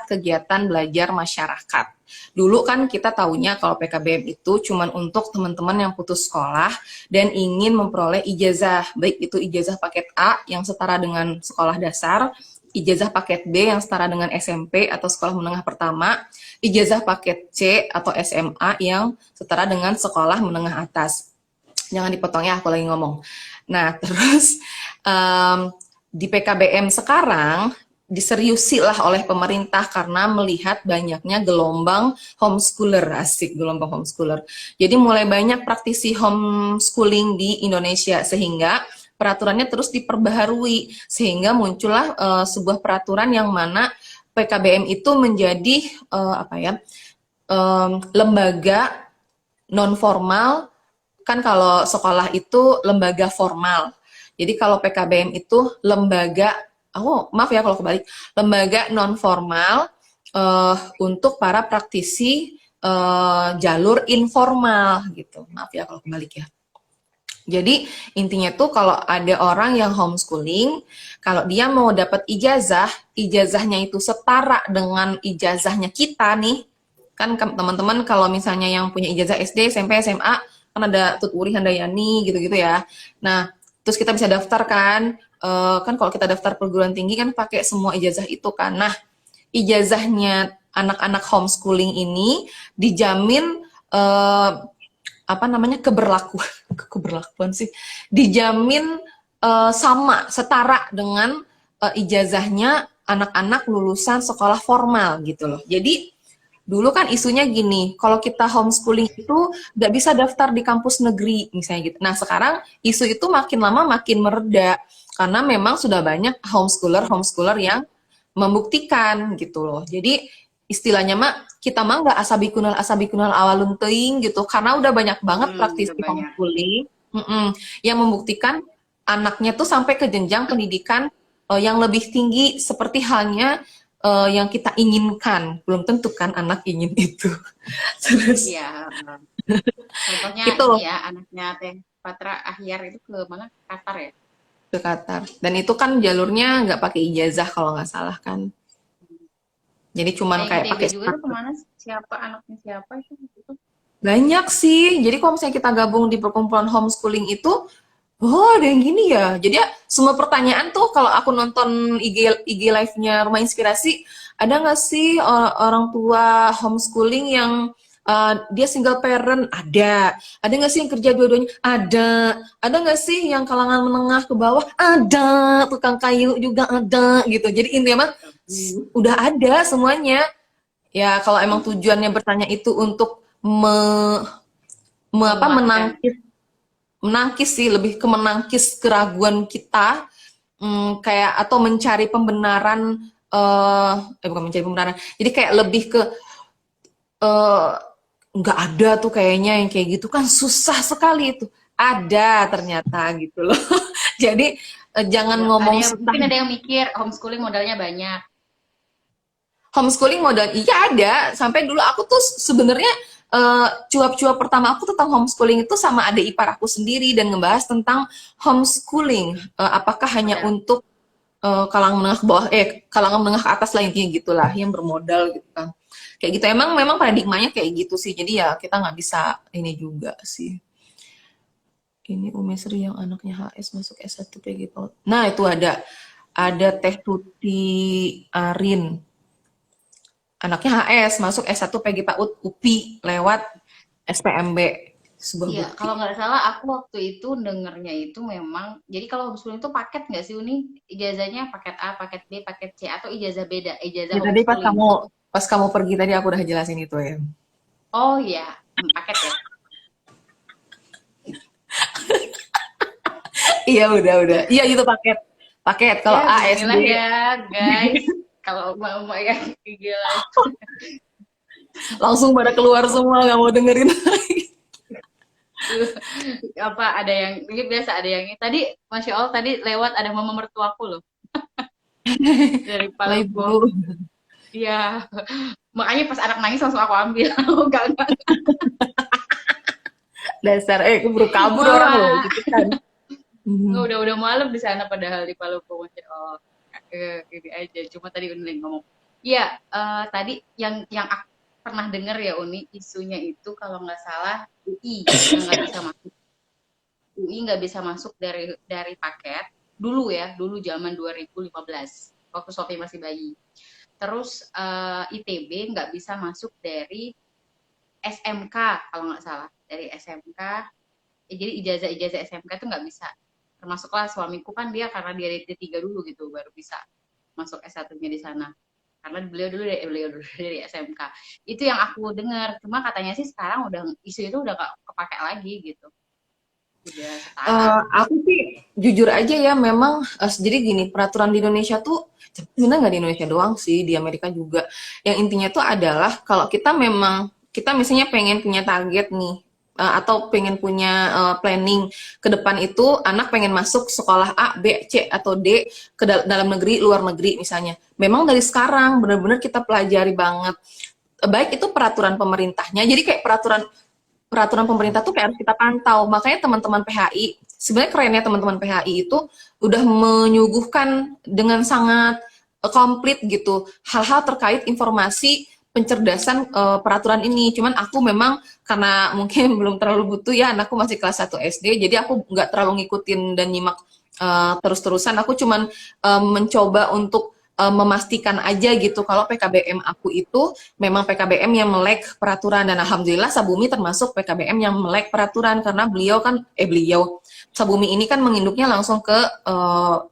Kegiatan belajar masyarakat. Dulu kan kita taunya kalau PKBM itu cuman untuk teman-teman yang putus sekolah dan ingin memperoleh ijazah, baik itu ijazah paket A yang setara dengan sekolah dasar, ijazah paket B yang setara dengan SMP atau sekolah menengah pertama, ijazah paket C atau SMA yang setara dengan sekolah menengah atas. Jangan dipotong ya, aku lagi ngomong. Nah, terus di PKBM sekarang diseriusi lah oleh pemerintah karena melihat banyaknya gelombang homeschooler, asik gelombang homeschooler. Jadi mulai banyak praktisi homeschooling di Indonesia sehingga peraturannya terus diperbaharui sehingga muncullah sebuah peraturan yang mana PKBM itu menjadi lembaga non formal. Kan kalau sekolah itu lembaga formal. Jadi kalau PKBM itu lembaga, maaf ya kalau kebalik, lembaga non formal untuk para praktisi jalur informal gitu. Maaf ya kalau kebalik ya. Jadi intinya tuh kalau ada orang yang homeschooling, kalau dia mau dapat ijazah, ijazahnya itu setara dengan ijazahnya kita nih. Kan teman-teman kalau misalnya yang punya ijazah SD, SMP, SMA, kan ada Tutwuri Handayani gitu-gitu ya. Nah, terus kita bisa daftar kan, kan kalau kita daftar perguruan tinggi kan pakai semua ijazah itu kan. Nah, ijazahnya anak-anak homeschooling ini dijamin keberlakuan sih, dijamin sama setara dengan ijazahnya anak-anak lulusan sekolah formal gitu loh. Jadi dulu kan isunya gini, kalau kita homeschooling itu nggak bisa daftar di kampus negeri misalnya gitu. Nah sekarang isu itu makin lama makin mereda karena memang sudah banyak homeschooler yang membuktikan gitu loh. Jadi istilahnya kita mah nggak asabi kunal awalun teuing gitu karena udah banyak banget praktisi homeschooling yang membuktikan anaknya tuh sampai ke jenjang pendidikan yang lebih tinggi seperti halnya yang kita inginkan. Belum tentu kan anak ingin itu. Terus iya. Contohnya itu ya anaknya Teh Patra Ahyar itu ke mana? Qatar ya? ke Qatar. Dan itu kan jalurnya nggak pakai ijazah kalau nggak salah kan. Jadi cuman kayak ITB pakai juga tuh kemana? Siapa anaknya siapa itu? banyak sih. Jadi kalau misalnya kita gabung di perkumpulan homeschooling itu, oh ada yang gini ya. Jadi ya semua pertanyaan tuh kalau aku nonton IG live-nya Rumah Inspirasi, ada nggak sih orang tua homeschooling yang dia single parent? Ada. Ada nggak sih yang kerja dua-duanya? Ada. Ada nggak sih yang kalangan menengah ke bawah? Ada. Tukang kayu juga ada gitu. Jadi intinya mah udah ada semuanya. Ya kalau emang tujuannya bertanya itu untuk Menguatkan. menangkis sih, lebih ke menangkis keraguan kita, kayak atau mencari pembenaran, bukan mencari pembenaran, jadi kayak lebih ke eh, nggak ada tuh kayaknya yang kayak gitu kan susah sekali itu, ada ternyata gitu loh. Jadi jangan Ya, ngomong susah. mungkin ada yang mikir homeschooling modalnya banyak. Homeschooling modal iya ada, sampai dulu aku tuh sebenarnya cuap-cuap pertama aku tentang homeschooling itu sama adik ipar aku sendiri dan ngebahas tentang homeschooling, apakah hanya untuk kalangan menengah ke bawah, kalangan menengah ke atas lah intinya gitulah yang bermodal gitu kan, kayak gitu. Memang paradigmanya kayak gitu sih, jadi ya kita nggak bisa ini juga sih. Ini Umi Sri yang anaknya HS masuk S1 PG PAUD. Nah itu ada Teh Tuti Arin, anaknya HS masuk S1 PG PAUD UPI lewat SPMB, sebuah Iya, bukti. kalau nggak salah aku waktu itu dengernya itu memang, jadi kalau homeschooling itu paket nggak sih Uni? Ijazahnya paket A, paket B, paket C, atau ijazah beda, ijazah Ya tadi homeschooling? pas kamu pergi tadi aku udah jelasin itu ya. Oh iya, paket ya. Iya udah. Iya itu paket. Paket kalau Ya, ASD beginilah ya, guys. Kalau mau yang gila. langsung pada keluar semua nggak mau dengerin. apa ada yang ini biasa ada yang tadi Masya Allah tadi lewat ada mama mertuaku loh dari Palopo. Ibu. Iya, makanya pas anak nangis langsung aku ambil. Enggak. Dasar, keburu kabur orang loh, Wah, gitu kan. Mhm. udah malam di sana padahal di Palopo. Masya Allah. Ini aja. Cuma tadi Uni ngomong. Iya, tadi yang aku pernah dengar ya Uni isunya itu kalau nggak salah UI yang nggak bisa masuk. UI nggak bisa masuk dari paket dulu ya, dulu zaman 2015 waktu Sofi masih bayi. Terus ITB nggak bisa masuk dari SMK kalau nggak salah dari SMK. Jadi ijazah SMK itu nggak bisa. Termasuklah suamiku kan dia karena dia D3 dulu gitu baru bisa masuk S1-nya di sana. Karena beliau dulu dari SMK. Itu yang aku dengar. Cuma katanya sih sekarang udah isu itu udah gak kepake lagi gitu. Udah setara. Aku sih jujur aja ya, memang jadi gini, peraturan di Indonesia tuh sebenarnya nggak di Indonesia doang sih, di Amerika juga. Yang intinya tuh adalah kalau kita misalnya pengen punya target nih, atau pengen punya planning ke depan itu anak pengen masuk sekolah A, B, C atau D ke dalam negeri, luar negeri misalnya. Memang dari sekarang benar-benar kita pelajari banget, baik itu peraturan pemerintahnya. Jadi kayak peraturan pemerintah tuh kayak harus kita pantau. Makanya teman-teman PHI, sebenarnya kerennya teman-teman PHI itu udah menyuguhkan dengan sangat komplit gitu hal-hal terkait informasi pencerdasan peraturan ini. Cuman aku memang karena mungkin belum terlalu butuh ya, anakku masih kelas 1 SD, jadi aku nggak terlalu ngikutin dan nyimak terus-terusan. Aku cuman mencoba untuk memastikan aja gitu kalau PKBM aku itu memang PKBM yang melek peraturan, dan alhamdulillah Sabumi termasuk PKBM yang melek peraturan karena Sabumi ini kan menginduknya langsung ke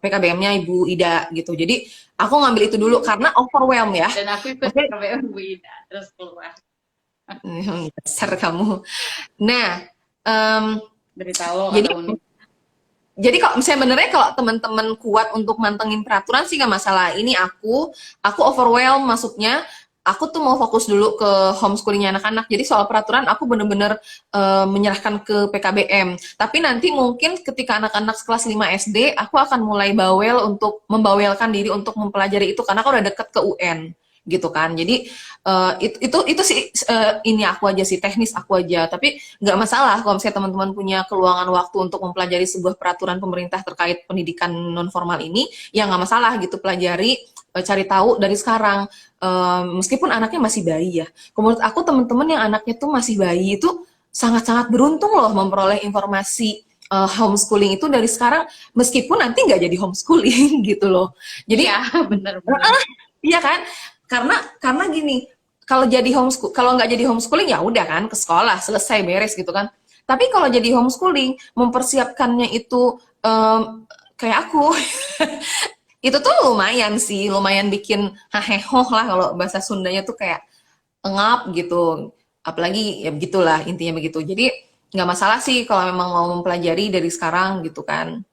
PKBM-nya Ibu Ida gitu. Jadi aku ngambil itu dulu karena overwhelm ya. Dan aku ikut Oke. KBM Bu Ida terus keluar. Dasar kamu. Nah, Beritahu jadi kata Uni. kalau misalnya benernya kalau teman-teman kuat untuk mantengin peraturan sih nggak masalah. Ini aku overwhelm masuknya. Aku tuh mau fokus dulu ke homeschoolingnya anak-anak. Jadi soal peraturan aku bener-bener menyerahkan ke PKBM. Tapi nanti mungkin ketika anak-anak kelas 5 SD, aku akan mulai membawelkan diri untuk mempelajari itu karena aku udah deket ke UN gitu kan. Jadi itu sih ini aku aja sih, teknis aku aja. Tapi nggak masalah kalau misalnya teman-teman punya keluangan waktu untuk mempelajari sebuah peraturan pemerintah terkait pendidikan non formal ini, ya nggak masalah gitu, pelajari, cari tahu dari sekarang. Meskipun anaknya masih bayi ya. Menurut aku teman-teman yang anaknya tuh masih bayi itu sangat-sangat beruntung loh memperoleh informasi homeschooling itu dari sekarang, meskipun nanti nggak jadi homeschooling gitu loh. Jadi Iya, bener-bener. iya kan? Karena gini, kalau nggak jadi homeschooling ya udah kan ke sekolah selesai beres gitu kan. Tapi kalau jadi homeschooling mempersiapkannya itu kayak aku itu tuh lumayan sih, lumayan bikin hahehoh lah kalau bahasa Sundanya tuh kayak engap gitu. Apalagi ya begitulah intinya begitu. Jadi nggak masalah sih kalau memang mau mempelajari dari sekarang gitu kan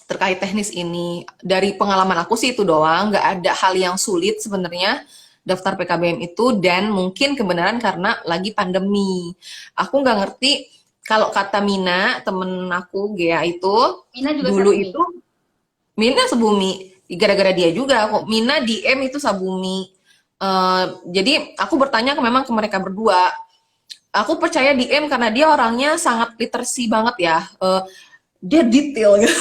terkait teknis ini. Dari pengalaman aku sih itu doang, nggak ada hal yang sulit sebenarnya daftar PKBM itu, dan mungkin kebenaran karena lagi pandemi. Aku nggak ngerti kalau kata Mina, temen aku Gea itu, Mina juga dulu Sabumi. itu Mina Sabumi, gara-gara dia juga kok. Mina DM itu Sabumi. Jadi aku bertanya memang ke mereka berdua. Aku percaya DM karena dia orangnya sangat literasi banget ya. Dia detail gitu.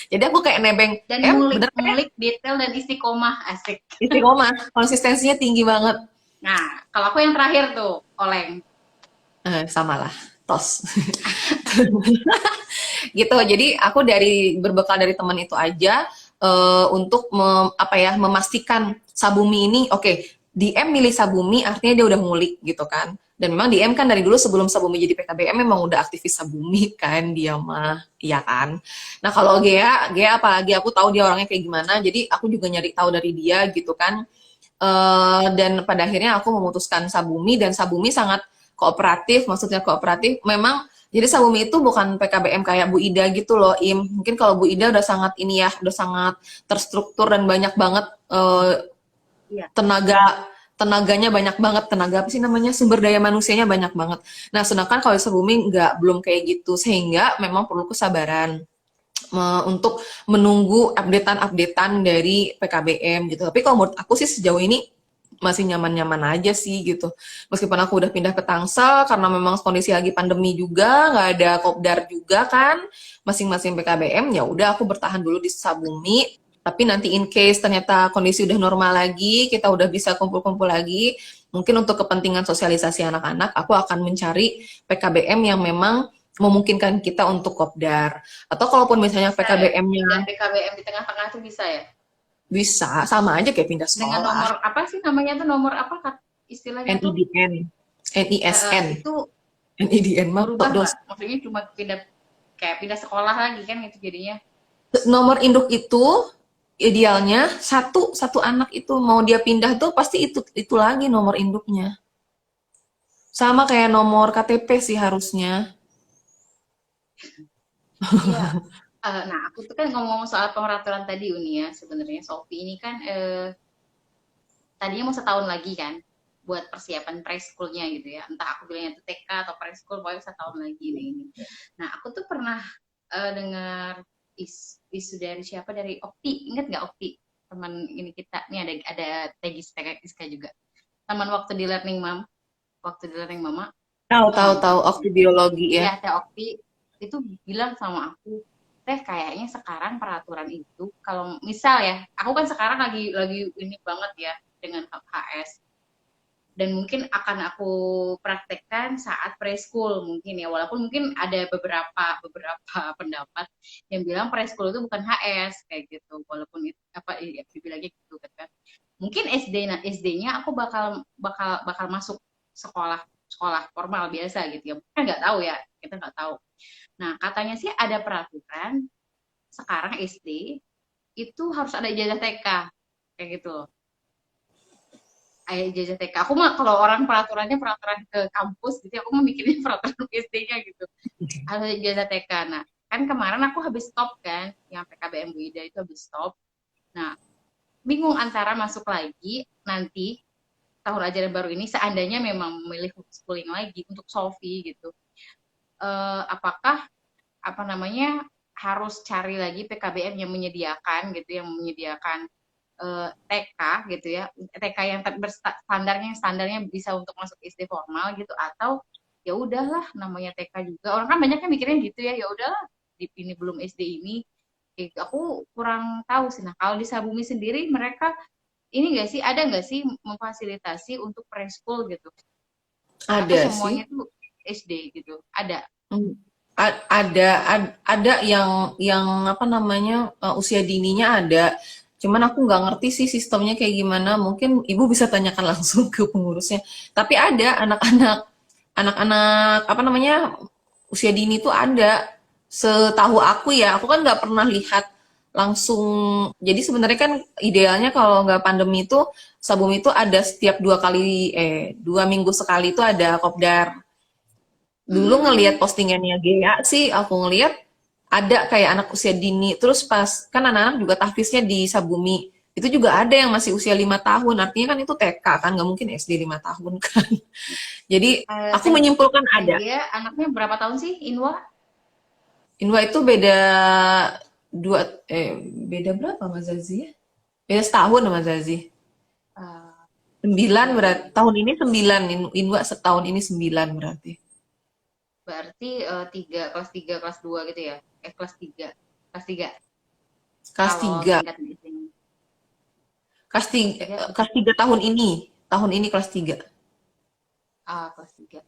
Jadi aku kayak nebeng, Dan bener ngulik detail dan istiqomah asik. istiqomah, konsistensinya tinggi banget. Nah, kalau aku yang terakhir tuh, Oleng. Sama lah, tos. Gitu, jadi aku berbekal dari teman itu aja untuk memastikan Sabumi ini, oke, DM milih Sabumi artinya dia udah ngulik gitu kan. Dan memang DM kan dari dulu sebelum Sabumi jadi PKBM memang udah aktivis Sabumi kan dia mah, iya kan. Nah kalau Gea apalagi aku tahu dia orangnya kayak gimana, jadi aku juga nyari tahu dari dia gitu kan. Dan pada akhirnya aku memutuskan Sabumi, dan Sabumi sangat kooperatif, maksudnya kooperatif. Memang jadi Sabumi itu bukan PKBM kayak Bu Ida gitu loh, Im. Mungkin kalau Bu Ida udah sangat ini ya, udah sangat terstruktur dan banyak banget Iya. tenaga tenaganya banyak banget, tenaga apa sih namanya, sumber daya manusianya banyak banget. Nah, sedangkan kalau di Sukabumi nggak, belum kayak gitu, sehingga memang perlu kesabaran untuk menunggu updatean-updatean dari PKBM gitu. Tapi kalau menurut aku sih sejauh ini masih nyaman-nyaman aja sih gitu. Meskipun aku udah pindah ke Tangsel karena memang kondisi lagi pandemi juga, nggak ada kopdar juga kan, masing-masing PKBM, ya udah aku bertahan dulu di Sukabumi. Tapi nanti in case ternyata kondisi udah normal lagi, kita udah bisa kumpul-kumpul lagi, mungkin untuk kepentingan sosialisasi anak-anak, aku akan mencari PKBM yang memang memungkinkan kita untuk kopdar. Atau kalaupun misalnya Bisa ya? Pindah PKBM-nya PKBM di tengah-tengah tuh bisa ya? bisa, sama aja kayak pindah Dengan sekolah. nomor apa sih namanya tuh, nomor apa istilahnya tuh? NIDN, NISN, Itu NIDN mah berubah dos. nggak? Maksudnya cuma pindah, kayak pindah sekolah lagi kan itu jadinya. Nomor induk itu idealnya satu satu anak itu mau dia pindah tuh pasti itu lagi nomor induknya. Sama kayak nomor KTP sih harusnya. Iya. Nah, aku tuh kan ngomong soal peraturan tadi Uni ya, sebenarnya Sofi ini kan tadinya mau setahun lagi kan buat persiapan preschoolnya gitu ya. Entah aku bilangnya itu TK atau preschool, pokoknya setahun lagi ini. Nah, aku tuh pernah dengar isu dari siapa, dari Okti, inget nggak Okti? Teman ini kita, nih ada Tegis Giska juga. Teman waktu di Learning Mom, waktu di Learning Mama, Tahu tahu Mama tahu maksudnya. waktu biologi ya. Ya, Teh Okti itu bilang sama aku, Teh kayaknya sekarang peraturan itu kalau misal ya, aku kan sekarang lagi ini banget ya dengan HS, dan mungkin akan aku praktekkan saat preschool mungkin ya, walaupun mungkin ada beberapa pendapat yang bilang preschool itu bukan HS kayak gitu, walaupun itu apa ya, dibilangnya gitu kan. Mungkin SD-nya aku bakal masuk sekolah sekolah formal biasa gitu ya, kan nggak tahu ya, kita nggak tahu. Nah, katanya sih ada peraturan sekarang SD itu harus ada ijazah TK kayak gitu loh. Ijazah TK. Aku mah kalau orang peraturan ke kampus gitu, aku mah mikirnya peraturan SD-nya gitu. Harus ijazah TK. Nah, kan kemarin aku habis stop kan, yang PKBM Bu Ida itu habis stop. Nah, bingung antara masuk lagi nanti tahun ajaran baru ini, seandainya memang memilih homeschooling lagi untuk Sofi gitu. Apakah apa namanya harus cari lagi PKBM yang menyediakan gitu, yang menyediakan TK gitu ya, TK yang standarnya bisa untuk masuk SD formal gitu, atau ya udahlah namanya TK juga, orang kan banyaknya mikirnya gitu ya, ya udahlah ini belum SD ini. Aku kurang tahu sih. Nah, kalau di Sabumi sendiri mereka ini nggak sih, ada nggak sih memfasilitasi untuk preschool gitu, atau Ada sih. semuanya tuh SD gitu, ada? Hmm. Ada yang apa namanya, usia dininya ada. Cuman aku nggak ngerti sih sistemnya kayak gimana. Mungkin ibu bisa tanyakan langsung ke pengurusnya. Tapi ada anak-anak apa namanya, usia dini tuh ada. Setahu aku ya, aku kan nggak pernah lihat langsung. Jadi sebenarnya kan idealnya kalau nggak pandemi itu Sabum itu ada setiap 2 minggu sekali itu ada kopdar. Dulu ngelihat Hmm. postingannya Gea sih, aku ngelihat ada kayak anak usia dini, terus pas kan anak-anak juga tahfiznya di Sabumi, itu juga ada yang masih usia 5 tahun, artinya kan itu TK kan, nggak mungkin SD 5 tahun kan. Jadi aku menyimpulkan ada. Dia anaknya berapa tahun sih, Inwa? Inwa itu dua beda berapa Mas Zazi ya? Beda setahun sama Zazi. Eh, 9 iya, iya. berarti tahun ini 9, Inwa setahun ini 9 berarti. Berarti kelas 3 kelas 2 gitu ya? Kelas 3 kelas 3 Kelas kalau 3 tingkat di sini. Kelas 3 udah. Kelas 3 tahun ini kelas 3. Kelas 3.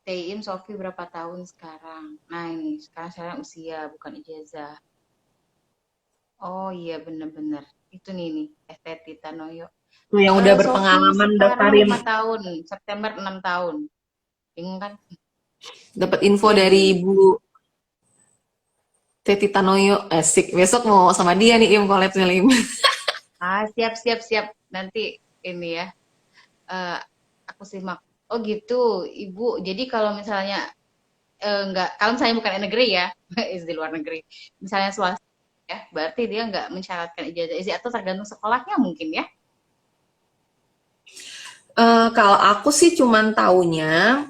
Teim Sofi berapa tahun sekarang? Nah ini, sekarang usia, bukan ijazah. Oh iya, bener-bener. Itu nih, Teti Tanoyo. Tuh yang udah Sofi berpengalaman sekarang daftarin, 5 tahun, September 6 tahun. Bingung kan? dapat info Iya, iya, dari iya. Ibu Teti Tanoyo, asik. Besok mau sama dia nih Im, collab-nya Im. Siap, siap, siap. Nanti ini ya, eh, aku simak. Oh gitu, Ibu. Jadi kalau misalnya nggak, kalau misalnya bukan negeri ya, di luar negeri. Misalnya swasta ya, berarti dia nggak mensyaratkan ijazah isi, atau tergantung sekolahnya mungkin ya. Kalau aku sih cuman taunya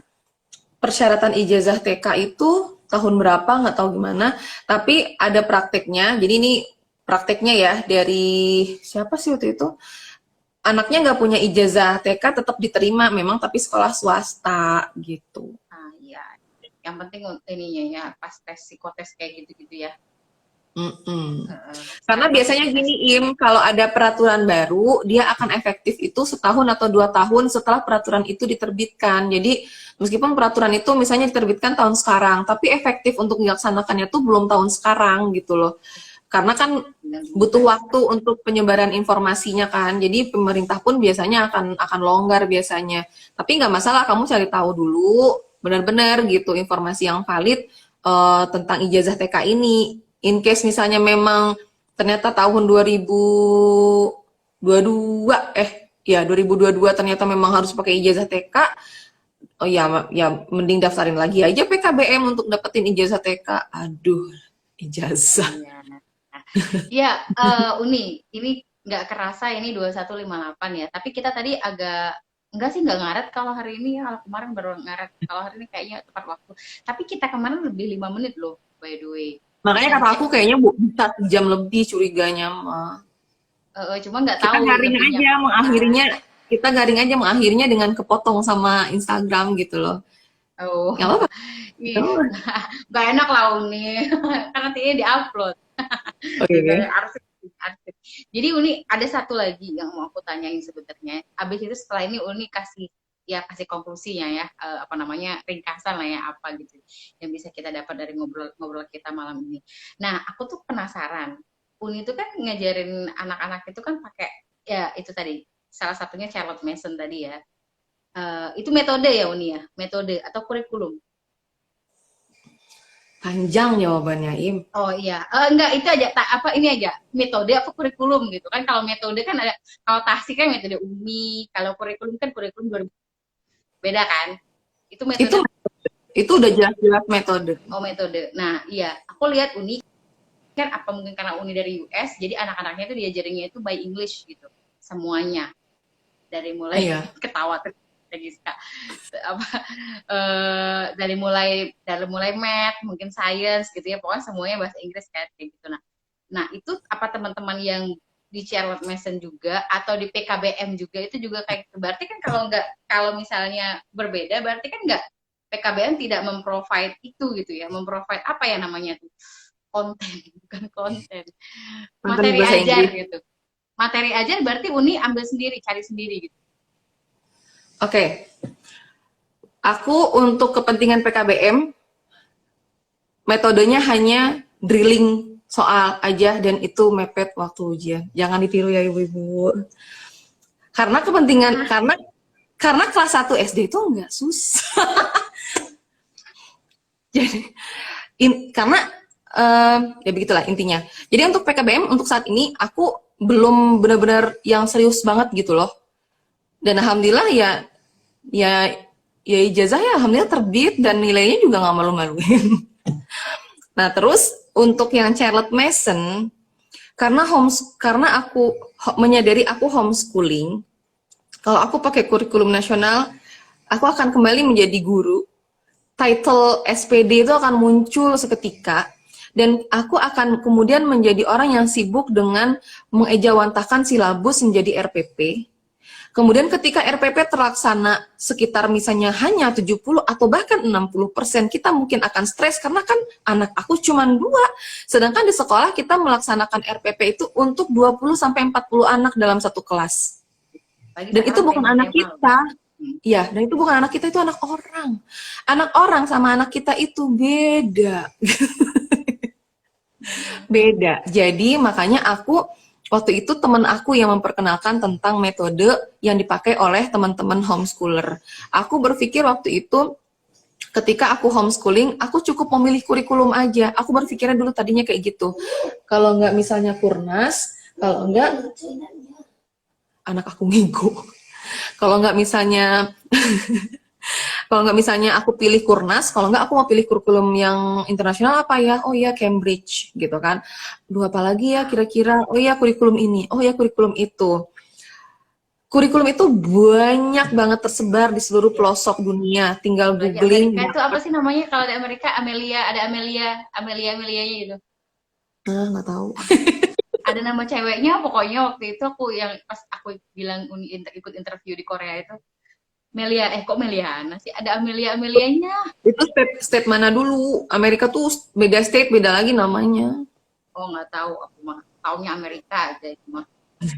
persyaratan ijazah TK itu tahun berapa nggak tahu gimana, tapi ada prakteknya. Jadi ini prakteknya ya dari siapa sih waktu itu? Anaknya nggak punya ijazah TK tetap diterima memang tapi sekolah swasta gitu. Ah, iya. Yang penting ininya ya, pas tes psikotes kayak gitu-gitu ya. Mm-mm. Karena Sama sih biasanya kita gini sih. Im, kalau ada peraturan baru, dia akan efektif itu setahun atau 2 tahun setelah peraturan itu diterbitkan. Jadi meskipun peraturan itu misalnya diterbitkan tahun sekarang, tapi efektif untuk dilaksanakannya tuh belum tahun sekarang gitu loh. Karena kan Benar butuh juga. waktu untuk penyebaran informasinya kan. Jadi pemerintah pun biasanya akan longgar biasanya. Tapi nggak masalah kamu cari tahu dulu benar-benar gitu informasi yang valid tentang ijazah TK ini. In case misalnya memang ternyata tahun 2022 ya 2022 ternyata memang harus pakai ijazah TK. Oh ya, ya mending daftarin lagi aja PKBM untuk dapetin ijazah TK. Aduh, ijazah. Iya. Iya, Uni, ini nggak kerasa ini 21.58 ya. Tapi kita tadi agak enggak sih nggak ngaret kalau hari ini ya. Kalau kemarin baru ngaret. Kalau hari ini kayaknya tepat waktu. Tapi kita kemarin lebih 5 menit loh, by the way. Makanya Bisa kata dicek aku nggak? kayaknya bisa 1 jam lebih curiganya mah. Cuma nggak Kita tahu garing lebihnya aja kapan. mengakhirinya, kita garing aja mengakhirinya dengan kepotong sama Instagram gitu loh. Oh, Gak apa-apa. iya. Nggak enak lah Uni. Karena nanti ini diupload. Juga Oke. arsip, arsip. Jadi Uni ada satu lagi yang mau aku tanyain sebenarnya. Abis itu setelah ini Uni kasih ya kasih konklusinya ya apa namanya ringkasan lah ya apa gitu yang bisa kita dapat dari ngobrol-ngobrol kita malam ini. Nah aku tuh penasaran. Uni itu kan ngajarin anak-anak itu kan pakai ya itu tadi salah satunya Charlotte Mason tadi ya. Itu metode ya Uni ya metode atau kurikulum. Panjang jawabannya, Im. Oh iya, enggak itu aja apa ini aja metode apa kurikulum gitu kan kalau metode kan ada kalau tasik kan metode UMI kalau kurikulum kan kurikulum 2000 beda kan itu Itu metode itu udah jelas-jelas metode. oh metode nah iya aku lihat UNI kan apa mungkin karena UNI dari US jadi anak-anaknya itu diajarinnya itu by English gitu semuanya dari mulai Iya. ketawa tuh Giska apa dari mulai math mungkin science gitu ya pokoknya semuanya bahasa Inggris kan kayak gitu nah itu apa teman-teman yang di Charlotte Mason juga atau di PKBM juga itu juga kayak gitu. Berarti kan kalau misalnya berbeda berarti kan nggak PKBM tidak memprovide itu gitu ya memprovide apa ya namanya tuh konten bukan konten Mantan materi bahasa ajar Inggris. gitu materi ajar berarti Uni ambil sendiri cari sendiri gitu. Oke. Aku untuk kepentingan PKBM metodenya hanya drilling soal aja dan itu mepet waktu ujian. Jangan ditiru ya ibu-ibu. Karena kepentingan Ah, karena kelas 1 SD itu enggak susah. Jadi karena ya begitulah intinya. Jadi untuk PKBM untuk saat ini aku belum benar-benar yang serius banget gitu loh. Dan alhamdulillah ya ya ijazah ya alhamdulillah terbit dan nilainya juga nggak malu-maluin. Nah terus untuk yang Charlotte Mason karena aku menyadari aku homeschooling, kalau aku pakai kurikulum nasional, aku akan kembali menjadi guru. Title SPD itu akan muncul seketika dan aku akan kemudian menjadi orang yang sibuk dengan mengejawantahkan silabus menjadi RPP. Kemudian ketika RPP terlaksana sekitar misalnya hanya 70 atau bahkan 60%, kita mungkin akan stres karena kan anak aku cuma 2. Sedangkan di sekolah kita melaksanakan RPP itu untuk 20 sampai 40 anak dalam satu kelas. lagi Dan itu sekarang bukan anak tema-tema loh. kita. Ya, dan itu bukan anak kita, itu anak orang. Anak orang sama anak kita itu beda. Beda. Jadi makanya aku waktu itu teman aku yang memperkenalkan tentang metode yang dipakai oleh teman-teman homeschooler. Aku berpikir waktu itu ketika aku homeschooling, aku cukup memilih kurikulum aja. Aku berpikirnya dulu tadinya kayak gitu. Kalau nggak misalnya Kurnas, kalau nggak anak aku ngigo. Kalau nggak misalnya Kalau nggak misalnya aku pilih Kurnas, kalau nggak aku mau pilih kurikulum yang internasional apa ya? Oh ya Cambridge gitu kan. Dua apa lagi ya kira-kira? Oh ya kurikulum ini, oh ya kurikulum itu. Kurikulum itu banyak banget tersebar di seluruh pelosok dunia. Tinggal Kalau di googling. Amerika itu apa sih namanya? Kalau di Amerika Amelia, ada Amelianya gitu. Ah, nggak tahu. Ada nama ceweknya, pokoknya waktu itu aku yang pas aku bilang ikut interview di Korea itu Melia, kok Meliana sih? Ada Amelianya. Itu state mana dulu? Amerika tuh beda state, beda lagi namanya. Oh nggak tahu, aku mah taunya Amerika aja cuma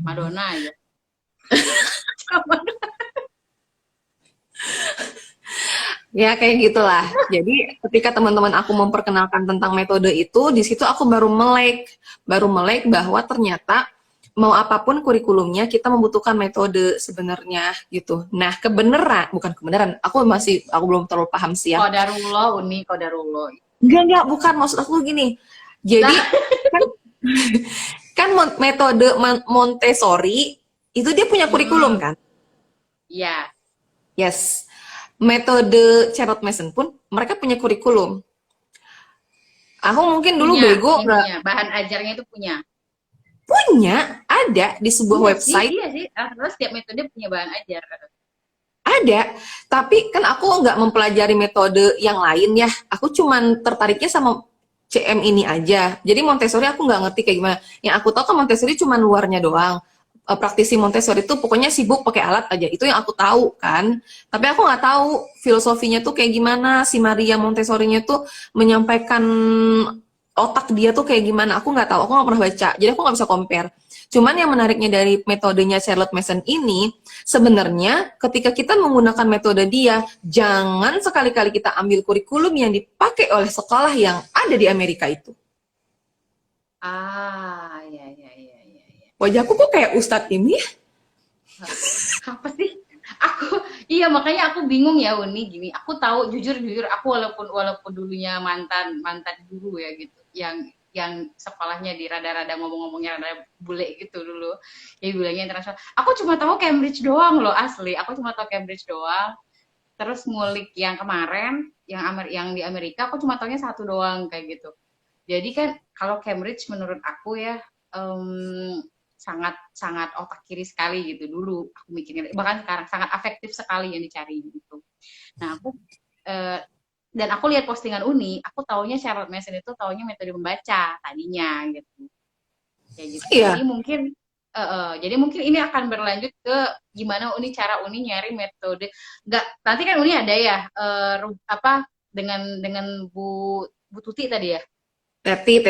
Madonna aja. Ya kayak gitulah. Jadi ketika teman-teman aku memperkenalkan tentang metode itu, di situ aku baru melek bahwa ternyata mau apapun kurikulumnya kita membutuhkan metode sebenarnya gitu. Nah, bukan kebenaran, aku belum terlalu paham sih ya. Kodarullah, Uni Kodarullah. Enggak, bukan maksud aku gini. Jadi Lah, kan kan metode Montessori itu dia punya kurikulum kan? iya, Yes. Metode Charlotte Mason pun mereka punya kurikulum. Aku mungkin dulu punya bego nggak ininya, bahan ajarnya itu punya. punya, ada di sebuah Iya sih, website, iya sih. Karena setiap metode punya bahan ajar. ada. Tapi kan aku nggak mempelajari metode yang lain ya. Aku cuman tertariknya sama CM ini aja. Jadi Montessori aku nggak ngerti kayak gimana. Yang aku tahu kan Montessori cuma luarnya doang. Praktisi Montessori itu pokoknya sibuk pakai alat aja. Itu yang aku tahu kan. Tapi aku nggak tahu filosofinya tuh kayak gimana. Si Maria Montessori-nya tuh menyampaikan otak dia tuh kayak gimana. Aku nggak tahu. Aku nggak pernah baca. Jadi aku nggak bisa compare. Cuman yang menariknya dari metodenya Charlotte Mason ini, sebenarnya ketika kita menggunakan metode dia, jangan sekali-kali kita ambil kurikulum yang dipakai oleh sekolah yang ada di Amerika itu. Ah, iya, iya, iya, iya, iya. Wajahku kok kayak Ustadz ini ya? Apa sih? Aku, iya makanya aku bingung ya Uni gini. Aku tahu jujur jujur aku walaupun dulunya mantan mantan guru ya gitu, yang sekolahnya di rada-rada ngomong-ngomongnya rada bule gitu dulu. Ya bilangnya internasional. Aku cuma tahu Cambridge doang loh asli. Aku cuma tahu Cambridge doang. Terus ngulik yang kemarin, yang di Amerika aku cuma tahunya satu doang kayak gitu. Jadi kan kalau Cambridge menurut aku ya sangat sangat otak kiri sekali gitu dulu aku mikirnya, bahkan sekarang sangat efektif sekali yang dicari gitu. Nah aku eh, dan aku lihat postingan Uni, aku taunya Charlotte Mason itu taunya metode membaca tadinya gitu, kayak gitu. Iya. Jadi mungkin ini akan berlanjut ke gimana Uni nyari metode. Nggak, nanti kan Uni ada ya apa dengan Bu Tuti tadi ya, Teti.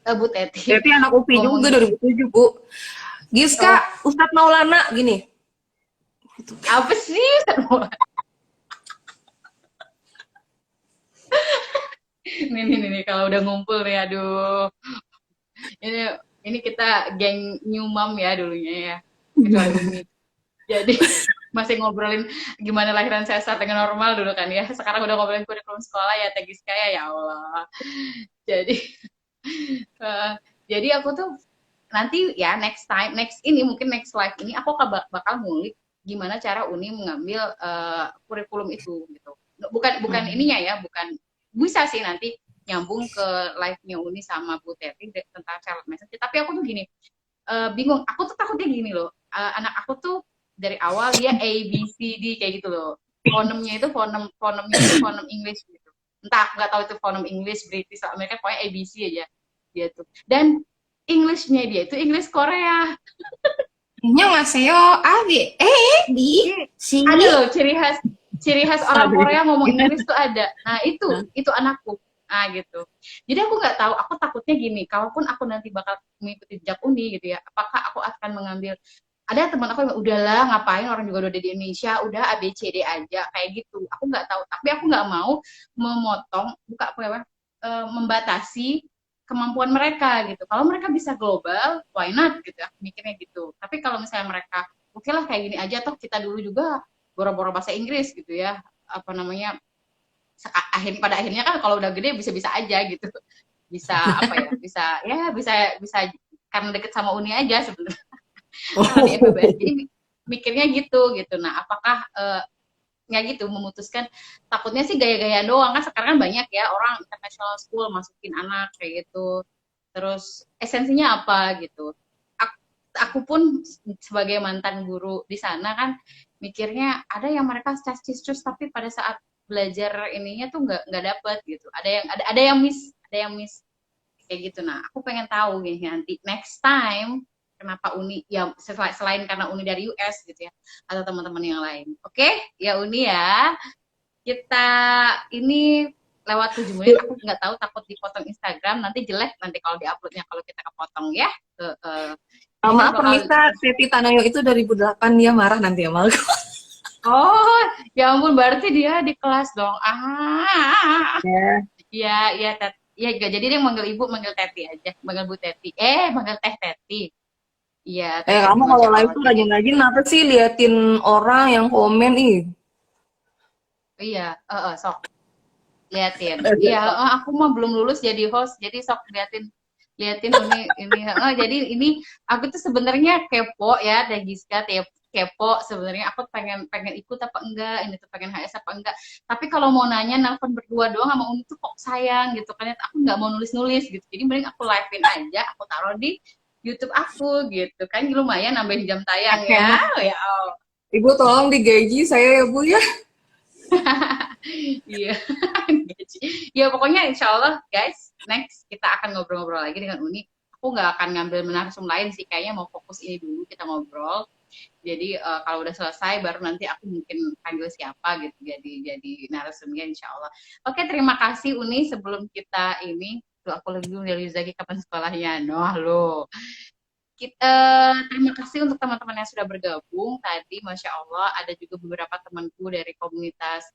Bu Teti Teti anak UPI juga ngomongin 2007, Bu. Giska, oh Ustadz Maulana, gini. apa sih nih kalau udah ngumpul nih aduh ini ini kita geng new mom ya dulunya ya, kecuali Umi. Jadi masih ngobrolin gimana lahiran sesar dengan normal dulu kan ya. Sekarang udah ngobrolin kurikulum sekolah ya Tegis kayak ya Allah. Jadi uh, jadi aku tuh nanti ya next ini mungkin next live ini aku bakal ngulik gimana cara Uni mengambil kurikulum itu gitu. Bukan ininya ya, bukan bisa sih nanti nyambung ke live-nya Uni sama Bu Teti tentang Charlotte Mason. Tapi aku tuh gini, bingung. Aku tuh takutnya gini loh. Anak aku tuh dari awal dia A B C D kayak gitu loh. Fonemnya itu fonem English gitu. Entah nggak tahu itu fonem English, British, Amerika, pokoknya A B C aja dia tuh. Dan Englishnya dia itu English Korea. Annyeonghaseyo, abi, di, si. Ada loh ciri khas orang Korea ngomong Inggris tuh ada. Nah itu anakku. Nah gitu. Jadi aku nggak tahu. Aku takutnya gini. Kalaupun aku nanti bakal mengikuti jejak Uni gitu ya, apakah aku akan mengambil? Ada teman aku yang udahlah ngapain orang juga udah di Indonesia, udah A B C D aja kayak gitu. Aku nggak tahu. Tapi aku nggak mau memotong, membatasi kemampuan mereka gitu. Kalau mereka bisa global, why not gitu. Aku mikirnya gitu. Tapi kalau misalnya mereka oke lah kayak gini aja, toh kita dulu juga boro-boro bahasa Inggris gitu ya, apa namanya, pada akhirnya kan kalau udah gede bisa-bisa aja gitu, bisa apa ya, bisa karena deket sama Uni aja sebenarnya. Karena di FBBS jadi mikirnya gitu gitu. Nah apakah ya gitu memutuskan, takutnya sih gaya-gaya doang kan, sekarang kan banyak ya orang international school masukin anak kayak gitu, terus esensinya apa gitu. aku pun sebagai mantan guru di sana kan mikirnya ada yang mereka cus tapi pada saat belajar ininya tuh nggak dapet gitu. Ada yang miss kayak gitu. Nah, aku pengen tahu gini nanti next time kenapa Uni ya selain karena Uni dari US gitu ya atau teman-teman yang lain. Oke, ya Uni ya. Kita ini lewat 7 menit aku nggak tahu takut dipotong Instagram nanti jelek nanti kalau diuploadnya kalau kita kepotong ya. Ini kan Maaf bakal pemirsa, Teti Tanoyo itu 2008, dia marah nanti sama aku. oh ya ampun berarti dia di kelas dong Ya. iya iya tet ya jadi dia manggil ibu manggil Teti aja manggil Bu Teti manggil Teh Teti iya Teh Teti Kamu kalau Masya live Allah tuh jadi rajin-rajin apa sih liatin orang yang komen ih. iya sok liatin iya aku mah belum lulus jadi host jadi sok liatin liatin ini jadi ini aku tuh sebenarnya kepo ya dan Giska kepo sebenarnya aku pengen pengen ikut apa enggak ini tuh pengen HS apa enggak tapi kalau mau nanya nelfon berdua doang sama Uni tuh kok sayang gitu kan aku nggak mau nulis gitu jadi mending aku livein aja aku taruh di YouTube aku gitu kan lumayan nambahin jam tayang ya Hemat. oh, ya Allah. Ibu tolong digaji saya ya Bu ya. Iya ya pokoknya insya Allah guys next kita akan ngobrol-ngobrol lagi dengan Uni aku nggak akan ngambil narsum lain sih kayaknya mau fokus ini dulu kita ngobrol jadi kalau udah selesai baru nanti aku mungkin panggil siapa gitu jadi narasumnya insya Allah oke terima kasih Uni sebelum kita ini tuh aku lagi dulu dari Zaki kapan sekolahnya noh lo kita terima kasih untuk teman-teman yang sudah bergabung tadi Masya Allah ada juga beberapa temanku dari komunitas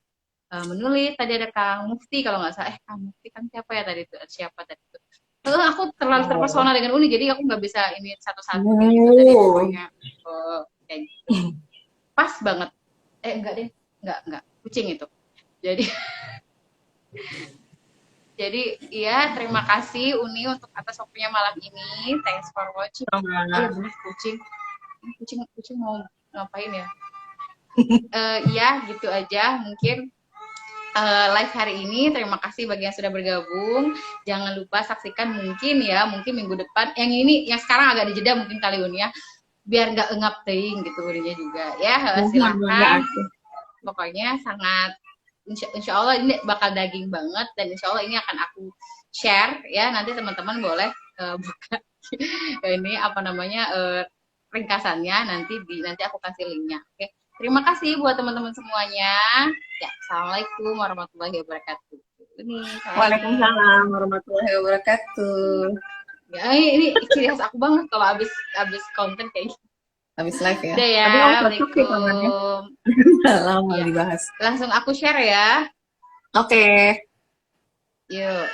menulis tadi ada Kang Mufti kalau nggak salah Kang Mufti kan siapa ya tadi itu siapa tadi itu aku terlalu terpesona dengan Uni jadi aku nggak bisa ini satu-satu kayak gitu tadi pokoknya kayak gitu pas banget enggak deh enggak kucing itu jadi jadi iya terima kasih Uni untuk atas waktunya malam ini thanks for watching bener kucing mau ngapain ya iya gitu aja mungkin live hari ini. Terima kasih bagi yang sudah bergabung. Jangan lupa saksikan mungkin minggu depan. Yang ini yang sekarang agak dijeda mungkin kali Uni ya. Biar nggak engap teing gitu Uninya juga ya. Silahkan. Pokoknya sangat insya Allah ini bakal daging banget dan insya Allah ini akan aku share ya. Nanti teman-teman boleh buka ini apa namanya ringkasannya nanti aku kasih linknya. Oke. Terima kasih buat teman-teman semuanya. Ya, assalamualaikum warahmatullahi wabarakatuh. Waalaikumsalam warahmatullahi wabarakatuh. Ya, ini ciri khas aku banget kalau abis konten kayak gitu. Habis live ya. Udah ya, Waalaikumsalam. Lama dibahas. Langsung aku share ya. Oke. Yuk.